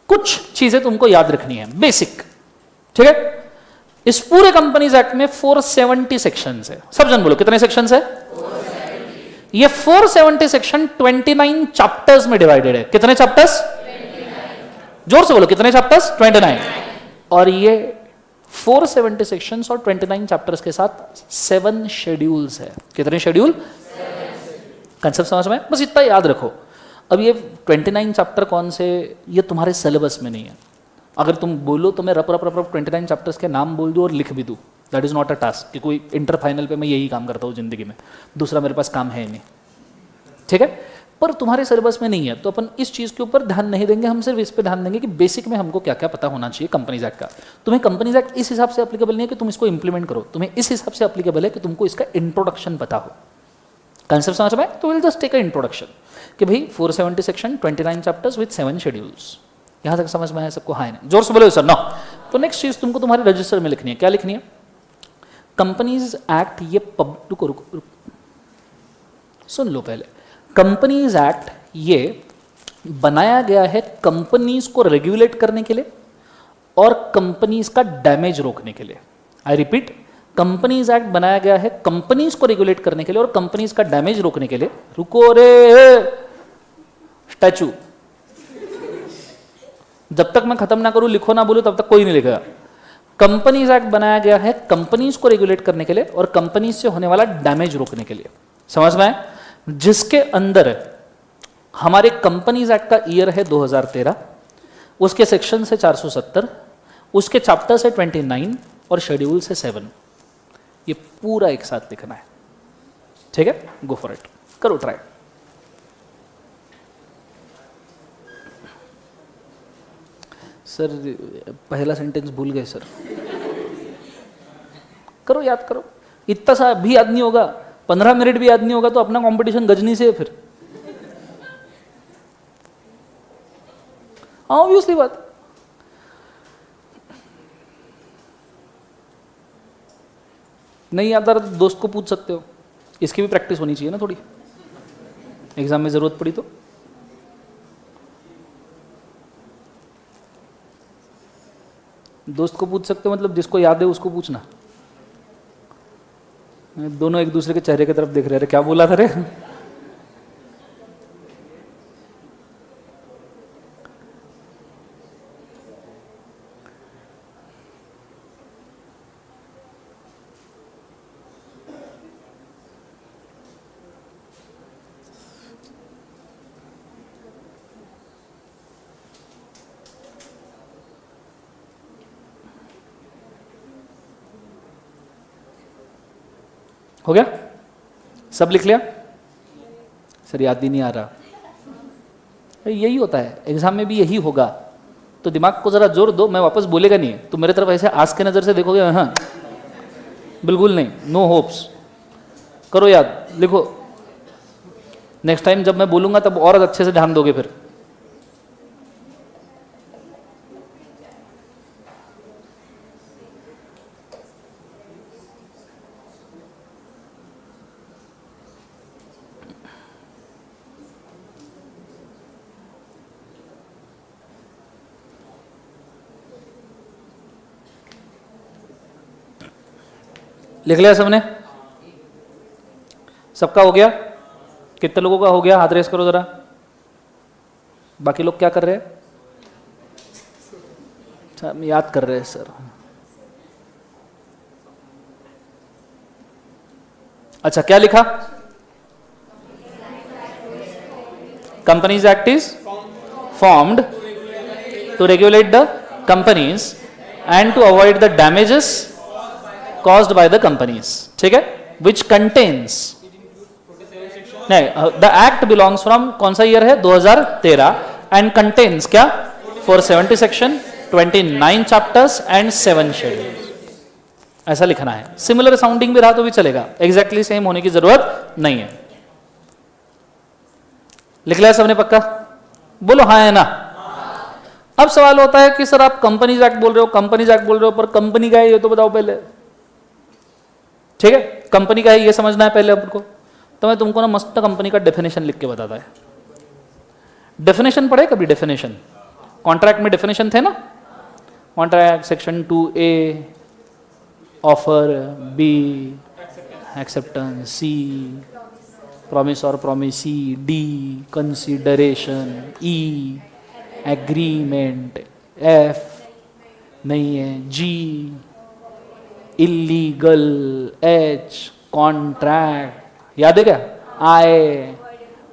A: कुछ चीजें तुमको याद रखनी है, बेसिक। ठीक है, इस पूरे कंपनीज एक्ट में 470 सेक्शंस है। सब जन बोलो कितने सेक्शंस है? 470। ये 470 सेक्शन 29 चैप्टर्स में डिवाइडेड है। कितने चैप्टर्स? 29। जोर से बोलो कितने चैप्टर्स? 29। और ये 470 सेक्शंस और 29 चैप्टर्स के साथ 7 शेड्यूल्स है। कितने शेड्यूल? कंसेप्ट समझ में? बस इतना याद रखो। अब ये 29 चैप्टर कौन से, ये तुम्हारे सिलेबस में नहीं है। अगर तुम बोलो तो मैं रप 29 चैप्टर्स के नाम बोल दूं और लिख भी दूं, that is not a task कि कोई इंटर फाइनल पे मैं यही काम करता हूँ जिंदगी में, दूसरा मेरे पास काम है नहीं। ठीक है, पर तुम्हारे सिलेबस में नहीं है तो अपन इस चीज के ऊपर ध्यान नहीं देंगे, हम सिर्फ इस पे ध्यान देंगे कि बेसिक में हमको क्या क्या पता होना चाहिए कंपनीज एक्ट का। तुम्हें कंपनीज एक्ट इस हिसाब से एप्लीकेबल नहीं है कि तुम इसको इंप्लीमेंट करो, तुम्हें इस हिसाब से एप्लीकेबल है कि तुमको इसका इंट्रोडक्शन पता हो। कंसेप्ट समझ में? तो will just take a introduction कि भाई 470 सेक्शन 29 चैप्टर्स विद 7 शेड्यूल्स। यहां तक समझ में है सबको? हाँ, जोर से बोलो सर। नो, तो नेक्स्ट चीज तुमको तुम्हारे रजिस्टर में लिखनी है। क्या लिखनी है? कंपनीज एक्ट, ये रुको, सुन लो पहले। कंपनीज एक्ट ये बनाया गया है कंपनीज को रेगुलेट करने के लिए और कंपनीज का डैमेज रोकने के लिए। आई रिपीट, कंपनीज एक्ट बनाया गया है कंपनीज को रेगुलेट करने के लिए और कंपनीज का डैमेज रोकने के लिए। रुको रे स्टैचू, जब तक मैं खत्म ना करूं, लिखो ना बोलूं, तब तक कोई नहीं लिखेगा। कंपनीज एक्ट बनाया गया है कंपनीज को रेगुलेट करने के लिए और कंपनीज से होने वाला डैमेज रोकने के लिए। समझ में आए? जिसके अंदर हमारे कंपनीज एक्ट का ईयर है 2013, उसके सेक्शन है 470, उसके चैप्टर है 29 और शेड्यूल है 7। ये पूरा एक साथ लिखना है। ठीक है, गो फॉर इट, करो ट्राई। सर पहला सेंटेंस भूल गए सर। करो, याद करो। इतना सा भी याद नहीं होगा, 15 मिनट भी याद नहीं होगा तो अपना कंपटीशन गजनी से है फिर। ऑब्वियसली बात। नहीं याद आ रहा तो दोस्त को पूछ सकते हो, इसकी भी प्रैक्टिस होनी चाहिए ना थोड़ी, एग्जाम में जरूरत पड़ी तो। दोस्त को पूछ सकते हो, मतलब जिसको याद है उसको पूछना। दोनों एक दूसरे के चेहरे की तरफ देख रहे थे, क्या बोला था रे? हो गया? सब लिख लिया? सर याद ही नहीं आ रहा। यही होता है, एग्जाम में भी यही होगा। तो दिमाग को जरा जोर दो, मैं वापस बोलेगा नहीं। तो मेरे तरफ ऐसे आस के नजर से देखोगे, हाँ बिल्कुल नहीं, नो होप्स। करो याद, लिखो। नेक्स्ट टाइम जब मैं बोलूंगा तब और अच्छे से ध्यान दोगे फिर। लिख लिया सबने? सबका हो गया? कितने लोगों का हो गया? हाथ रेस करो जरा। बाकी लोग क्या कर रहे हैं? हम याद कर रहे हैं सर। अच्छा, क्या लिखा? Companies act is formed to regulate the companies and to avoid the damages caused by the companies. ठीक है, which contains, नहीं, the act belongs from कौन सा ईयर है? 2013 and contains क्या? 470 section 29 चैप्टर्स एंड 7 शेड्यूल्स, ऐसा लिखना है। सिमिलर साउंडिंग भी रहा तो भी चलेगा, एग्जैक्टली सेम होने की जरूरत नहीं है। लिख लिया सबने पक्का? बोलो हाँ है ना। अब सवाल होता है कि सर आप कंपनीज एक्ट बोल रहे हो, कंपनीज एक्ट बोल रहे हो, पर कंपनी का है ये तो बताओ पहले। ठीक है, कंपनी का है ये समझना है पहले आपको। तो मैं तुमको ना मस्त कंपनी का डेफिनेशन लिख के बताता है। डेफिनेशन पढ़े कभी? डेफिनेशन कॉन्ट्रैक्ट में डेफिनेशन थे ना, contract section 2A, offer, B acceptance, C promise और promisee, D consideration, E agreement, F नहीं है, G इलीगल, H कॉन्ट्रैक्ट, याद है क्या? I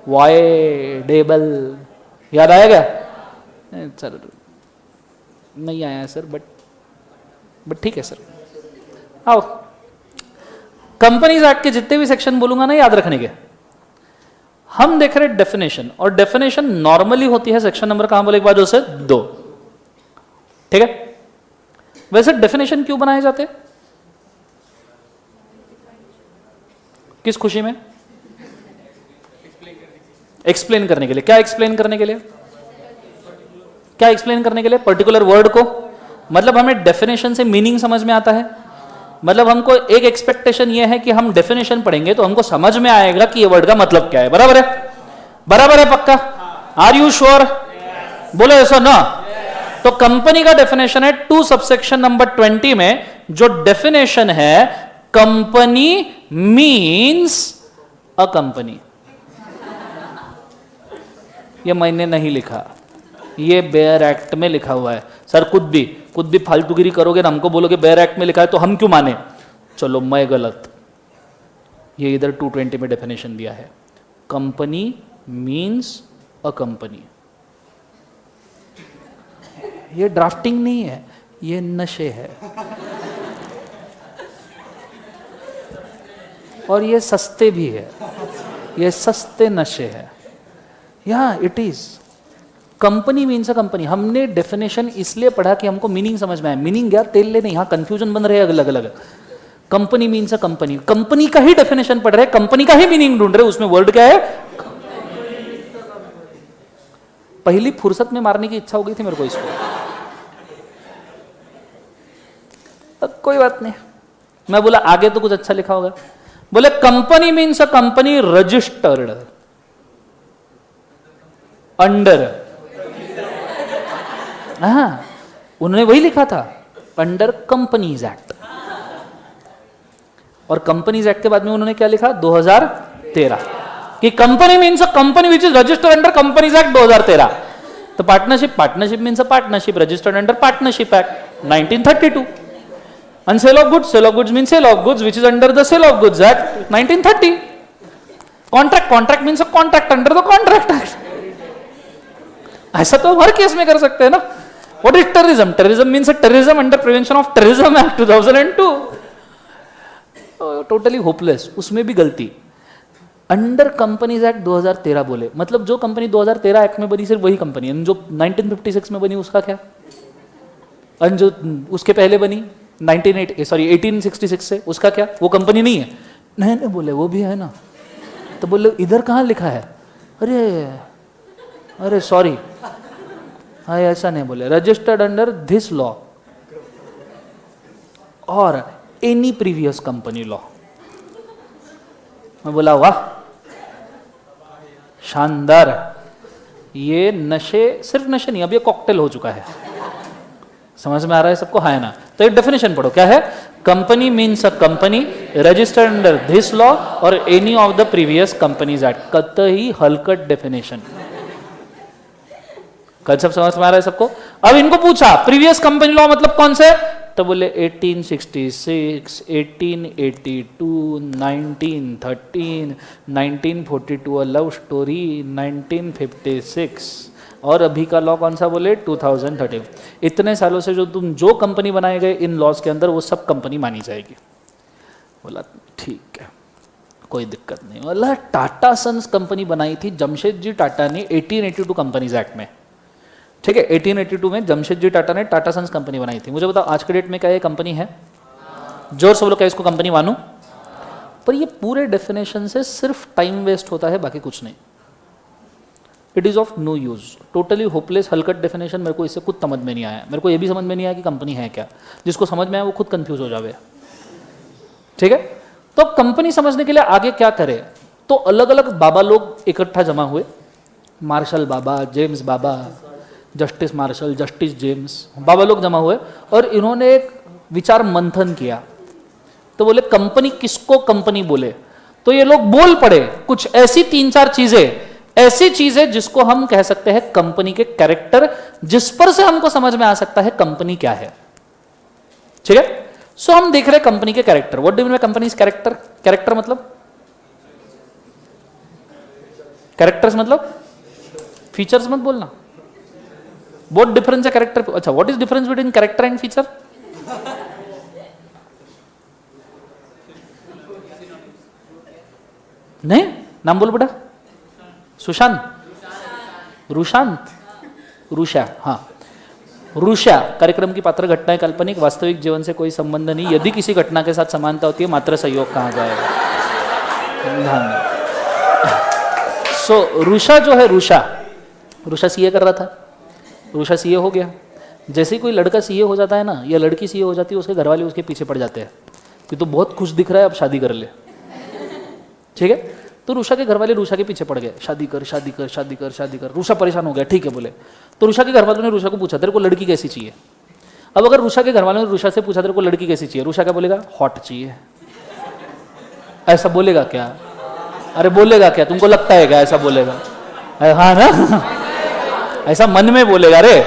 A: वायडेबल, याद आया क्या? सर नहीं आया सर, बट ठीक है सर। आओ, कंपनीज एक्ट के जितने भी सेक्शन बोलूंगा ना याद रखने के। हम देख रहे डेफिनेशन, और डेफिनेशन नॉर्मली होती है सेक्शन नंबर कहां बोले एक बार से 2। ठीक है, वैसे डेफिनेशन क्यों बनाए जाते? किस खुशी में? एक्सप्लेन करने के लिए। क्या एक्सप्लेन करने के लिए? क्या एक्सप्लेन करने के लिए? पर्टिकुलर वर्ड को। मतलब हमें डेफिनेशन से मीनिंग समझ में आता है। मतलब हमको एक एक्सपेक्टेशन ये है कि हम डेफिनेशन पढ़ेंगे तो हमको समझ में आएगा कि ये वर्ड का मतलब क्या है। बराबर है? बराबर है पक्का? Are you sure? बोलो ऐसा ना। तो कंपनी का डेफिनेशन है 2 सबसेक्शन नंबर 20 में, जो डेफिनेशन है कंपनी मीन्स अ कंपनी। ये मैंने नहीं लिखा, ये बेयर एक्ट में लिखा हुआ है। सर कुछ भी फालतूगिरी करोगे ना, हमको बोलोगे बेयर एक्ट में लिखा है तो हम क्यों माने? चलो मैं गलत। ये इधर 220 में डेफिनेशन दिया है, कंपनी मीन्स अ कंपनी। ये ड्राफ्टिंग नहीं है, ये नशे है। और ये सस्ते भी है, ये सस्ते नशे है। या it is company means a company. हमने डेफिनेशन इसलिए पढ़ा कि हमको मीनिंग समझ में आए। मीनिंग यार तेल ले नहीं, यहां कंफ्यूजन बन रहे अलग अलग। Company means a company, company का ही डेफिनेशन पढ़ रहे, कंपनी का ही मीनिंग ढूंढ रहे, उसमें वर्ड क्या है? पहली फुर्सत में मारने की इच्छा हो गई थी मेरे को इसको। अब कोई बात नहीं, मैं बोला आगे तो कुछ अच्छा लिखा होगा। बोले company means a company registered under, हाँ उन्होंने वही लिखा था, अंडर कंपनीज एक्ट। और कंपनीज एक्ट के बाद में उन्होंने क्या लिखा? 2013 कि company means a company which is registered under companies act 2013। तो partnership means a partnership registered under partnership act 1932। And sale of goods means sale of goods which is under the Sale of Goods Act 1930. Contract means a contract under the Contract Act. ऐसा तो हर case में कर सकते हैं ना। What is terrorism? Terrorism means a terrorism under Prevention of Terrorism Act 2002. Totally hopeless, उसमें भी गलती। अंडर कंपनीज एक्ट 2013 बोले, मतलब जो कंपनी 2013 एक्ट में बनी सिर्फ वही कंपनी है। जो 1956 में बनी उसका क्या? और जो उसके पहले बनी 1866 से, उसका क्या? वो कंपनी नहीं है। नहीं बोले वो भी है ना। तो बोले इधर कहाँ लिखा है? अरे सॉरी, हाँ ऐसा नहीं बोले, रजिस्टर्ड अंडर दिस लॉ और एनी प्रीवियस कंपनी लॉ। मैं बोला वाह शानदार। ये नशे, सिर्फ नशे नहीं, अब ये कॉकटेल हो चुका है। समझ में आ रहा है सबको? हाँ है ना। तो एक डेफिनेशन पढ़ो, क्या है? Company means a company registered under this law और any of the previous companies act. कतई हलकट डेफिनेशन। कंसेप्ट समझ में आ रहा है सबको? अब इनको पूछा प्रीवियस कंपनी लॉ मतलब कौन से? तो बोले 1866, 1882, 1913, 1942 लव स्टोरी, 1956 और अभी का लॉ कौन सा? बोले 2013। इतने सालों से जो कंपनी बनाए गए इन लॉज के अंदर वो सब कंपनी मानी जाएगी। बोला ठीक है, कोई दिक्कत नहीं। बोला टाटा सन्स कंपनी बनाई थी जमशेदजी टाटा ने 1882 कंपनीज एक्ट में। ठीक है, 1882 में जमशेदजी टाटा ने टाटा सन्स कंपनी बनाई थी। मुझे बताओ आज के डेट में क्या ये कंपनी है? जोर से बोलो, क्या इसको कंपनी मानूं? पर ये पूरे डेफिनेशन से सिर्फ टाइम वेस्ट होता है, बाकी कुछ नहीं। It is of no use, totally hopeless, हलकट डेफिनेशन। मेरे को इससे कुछ समझ में नहीं आया। मेरे को ये भी समझ में नहीं आया कि कंपनी है क्या। जिसको समझ में आया वो खुद कंफ्यूज हो जावे। ठीक है, तो अब कंपनी समझने के लिए आगे क्या करें? तो अलग अलग बाबा लोग इकट्ठा जमा हुए, मार्शल बाबा, जेम्स बाबा, जस्टिस मार्शल, जस्टिस जेम्स, बाबा लोग जमा हुए और इन्होंने एक विचार मंथन किया। तो बोले कंपनी किसको कंपनी बोले? तो ये लोग बोल पड़े कुछ ऐसी 3-4 चीजें, ऐसी चीजें जिसको हम कह सकते हैं कंपनी के कैरेक्टर, जिस पर से हमको समझ में आ सकता है कंपनी क्या है। ठीक है, सो हम देख रहे हैं कंपनी के character. What do you mean by companies character? Character मतलब, कैरेक्टर्स मतलब फीचर्स मत बोलना। व्हाट डिफरेंस है कैरेक्टर? अच्छा, what is difference between character and feature? नहीं, नाम बोलो बेटा। सुशांत, रुशांत, रुषा। हाँ, रुषा। कार्यक्रम की पात्र घटनाएं काल्पनिक, वास्तविक जीवन से कोई संबंध नहीं। यदि किसी घटना के साथ समानता होती है मात्र संयोग कहा जाएगा। ध्यान दो। सो रुषा जो है, रुषा सीए कर रहा था, रुषा सीए हो गया। जैसे ही कोई लड़का सीए हो जाता है ना, या लड़की सीए हो जाती है, उसके घर वाले उसके पीछे पड़ जाते हैं कि तो बहुत खुश दिख रहा है, अब शादी कर ले। ठीक है, तो रुषा के घर वाले रुषा के पीछे पड़ गए, शादी कर शादी कर शादी कर शादी कर। रुषा परेशान हो गया, ठीक है बोले। तो रुषा के घर वालों ने रुषा को पूछा तेरे को लड़की कैसी चाहिए? अब अगर रुषा के घर वालों ने रुषा से पूछा तेरे को लड़की कैसी चाहिए, रुषा क्या बोलेगा? हॉट चाहिए। ऐसा बोलेगा क्या? अरे बोलेगा क्या? तुमको लगता है क्या ऐसा बोलेगा? हाँ ना, ऐसा मन में बोलेगा रे।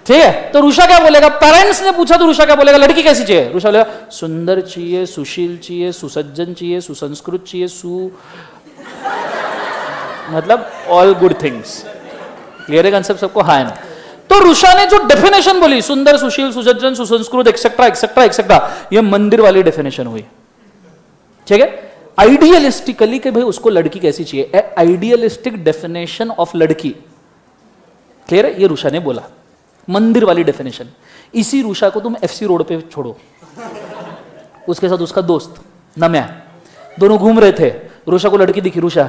A: ठीक है, तो रुषा क्या बोलेगा? पेरेंट्स ने पूछा तो रुषा क्या बोलेगा? लड़की कैसी चाहिए? रुषा बोलेगा सुंदर चाहिए, सुशील चाहिए, सुसज्जन चाहिए, सुसंस्कृत चाहिए, मतलब ऑल गुड थिंग्स। क्लियर है कंसेप्ट सबको? हाँ है ना? तो रुषा ने जो डेफिनेशन बोली, सुंदर, सुशील, सुसज्जन, सुसंस्कृत, एक्सेट्रा एक्सेट्रा एक्सेट्रा, ये मंदिर वाली डेफिनेशन हुई। ठीक है, आइडियलिस्टिकली कि भाई उसको लड़की कैसी चाहिए, आइडियलिस्टिक डेफिनेशन ऑफ लड़की। क्लियर है? ये रुषा ने बोला, मंदिर वाली डेफिनेशन। इसी रुषा को तुम एफसी रोड पे छोड़ो, उसके साथ उसका दोस्त नम्या, दोनों घूम रहे थे। रुषा को लड़की दिखी, रुषा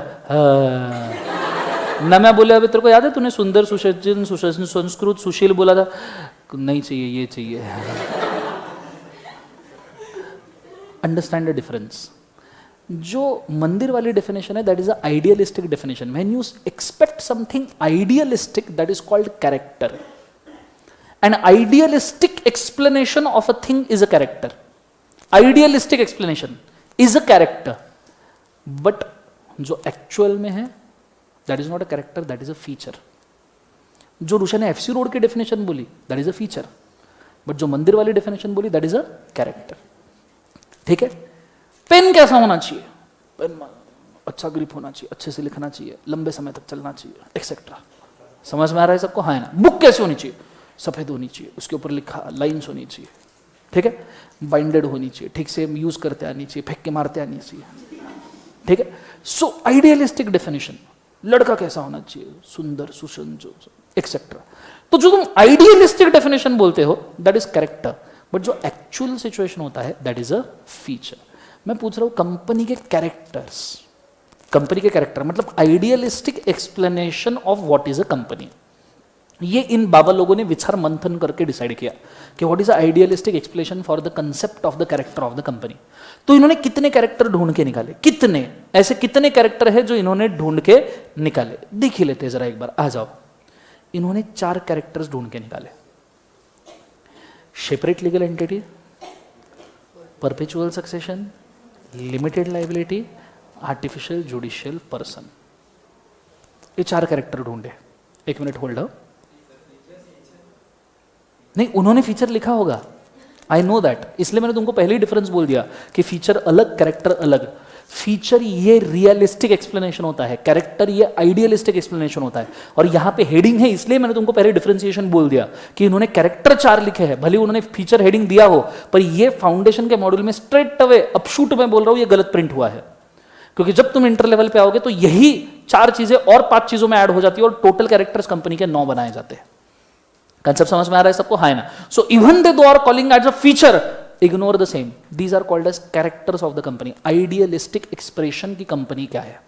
A: नम्या बोले अबे तेरे को याद है तूने सुंदर, सुसज्जन, सुसंस्कृत, सुशील बोला था? नहीं चाहिए, ये चाहिए। Understand the difference. जो मंदिर वाली डेफिनेशन है that is a idealistic definition. When you expect something idealistic that is called character. An idealistic explanation of a thing is a character. Idealistic explanation is a character. But जो actual में है that is not a character, that is a feature. जो रुषा ने FC road की definition बोली that is a feature. But जो मंदिर वाली डेफिनेशन बोली that is a character. ठीक है? पेन कैसा होना चाहिए? पेन अच्छा ग्रिप होना चाहिए, अच्छे से लिखना चाहिए, लंबे समय तक चलना चाहिए, एक्सेट्रा। समझ में आ रहा है सबको? हाँ है ना? बुक कैसे होनी चाहिए? सफेद होनी चाहिए, उसके ऊपर लिखा लाइंस होनी चाहिए। ठीक है, बाइंडेड होनी चाहिए, ठीक से यूज करते आनी चाहिए, फेंक के मारते आनी चाहिए। ठीक है, सो आइडियलिस्टिक डेफिनेशन, लड़का कैसा होना चाहिए? सुंदर, सुसंस्कृत, एक्सेट्रा। तो जो तुम आइडियलिस्टिक डेफिनेशन बोलते हो दैट इज कैरेक्टर, बट जो एक्चुअल सिचुएशन होता है दैट इज अ फीचर। मैं पूछ रहा हूं कंपनी के कैरेक्टर्स, कंपनी के कैरेक्टर मतलब idealistic explanation of what is a company. ये इन बाबा लोगों ने विचार मंथन करके डिसाइड किया कि what is idealistic explanation for the concept of the character of the company. तो इन्होंने कितने कैरेक्टर ढूंढ के निकाले? कितने ऐसे कितने कैरेक्टर है जो इन्होंने ढूंढ के निकाले? देख ही लेते जरा एक बार, आ जाओ। इन्होंने 4 कैरेक्टर्स ढूंढ के निकाले। Separate legal entity, perpetual succession, limited liability, artificial judicial person. ये 4 कैरेक्टर ढूंढे। एक मिनट होल्ड हो। नहीं, उन्होंने फीचर लिखा होगा, आई नो दैट, इसलिए मैंने तुमको पहले ही डिफरेंस बोल दिया कि फीचर अलग, कैरेक्टर अलग। फीचर ये रियलिस्टिक एक्सप्लेनेशन होता है, कैरेक्टर ये आइडियलिस्टिक एक्सप्लेनेशन होता है। और यहां पे हेडिंग है, इसलिए मैंने तुमको पहले डिफरेंशिएशन बोल दिया कि इन्होंने कैरेक्टर 4 लिखे हैं, भले उन्होंने फीचर हेडिंग दिया हो, पर ये फाउंडेशन के मॉड्यूल में स्ट्रेट अवे अपशूट में बोल रहा हूं, ये गलत प्रिंट हुआ है। क्योंकि जब तुम इंटर लेवल पे आओगे तो यही 4 चीजें और 5 चीजों में ऐड हो जाती है और टोटल कैरेक्टर्स कंपनी के 9 बनाए जाते हैं। कंसेप्ट समझ में आ रहा है सबको? हाँ ना? So even they are calling as a feature, ignore the same, these are called as characters of the company. Idealistic expression की कंपनी क्या है?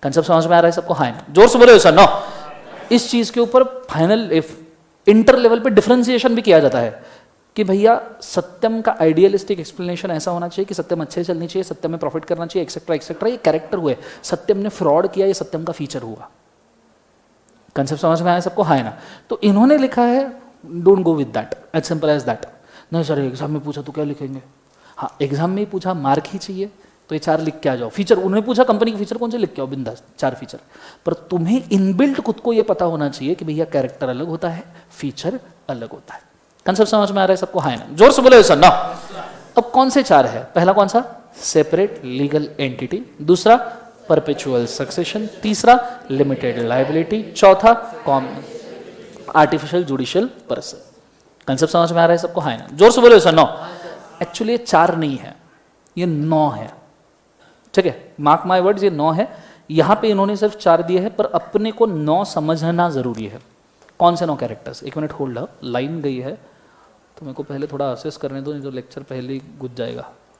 A: कंसेप्ट समझ में आ रहा है सबको? हाँ ना? जोर से बोलो सर। नो, इस चीज के ऊपर फाइनल इंटर लेवल पे डिफरेंशिएशन भी किया जाता है कि भैया सत्यम का आइडियलिस्टिक एक्सप्लेनेशन ऐसा होना चाहिए कि सत्यम अच्छे चलनी चाहिए, सत्यम में प्रॉफिट करना चाहिए, एक्सेट्रा एक्सेट्रा। ये कैरेक्टर हुए, सत्यम ने फ्रॉड किया, ये सत्यम का फीचर हुआ। कंसेप्ट समझ में आया सबको? हाँ ना? तो इन्होंने लिखा है don't go with that, as simple as that. नहीं सर एग्जाम में पूछा तो क्या लिखेंगे? हाँ, एग्जाम में ही पूछा, मार्क ही चाहिए तो ये 4 लिख के आ जाओ। फीचर उन्होंने पूछा कंपनी के फीचर कौन से, लिख के आओ बिंदास 4 फीचर। पर तुम्हें इनबिल्ट खुद को ये पता होना चाहिए कि भैया कैरेक्टर अलग होता है, फीचर अलग होता है। कंसेप्ट समझ में आ रहा है सबको? हाँ ना? जोर से बोले सर ना। अब कौन से 4 है? पहला कौन सा? सेपरेट लीगल एंटिटी, दूसरा परपेचुअल सक्सेशन, तीसरा लिमिटेड लायबिलिटी, चौथा common artificial judicial person. Concept समझ में आ रहा है सबको? हाँ ना? जोर से बोले सर नो। एक्चुअली ये 4 नहीं है, ये 9 है। ठीक है, मार्क माय वर्ड्स, ये 9 है। यहां पे इन्होंने सिर्फ 4 दिए हैं, पर अपने को 9 समझना जरूरी है। कौन से 9 कैरेक्टर्स? एक मिनट होल्ड, लाइन गई है तो मेरे को पहले थोड़ा असेस करने दो, नहीं तो लेक्चर पहले ही गुज जाएगा।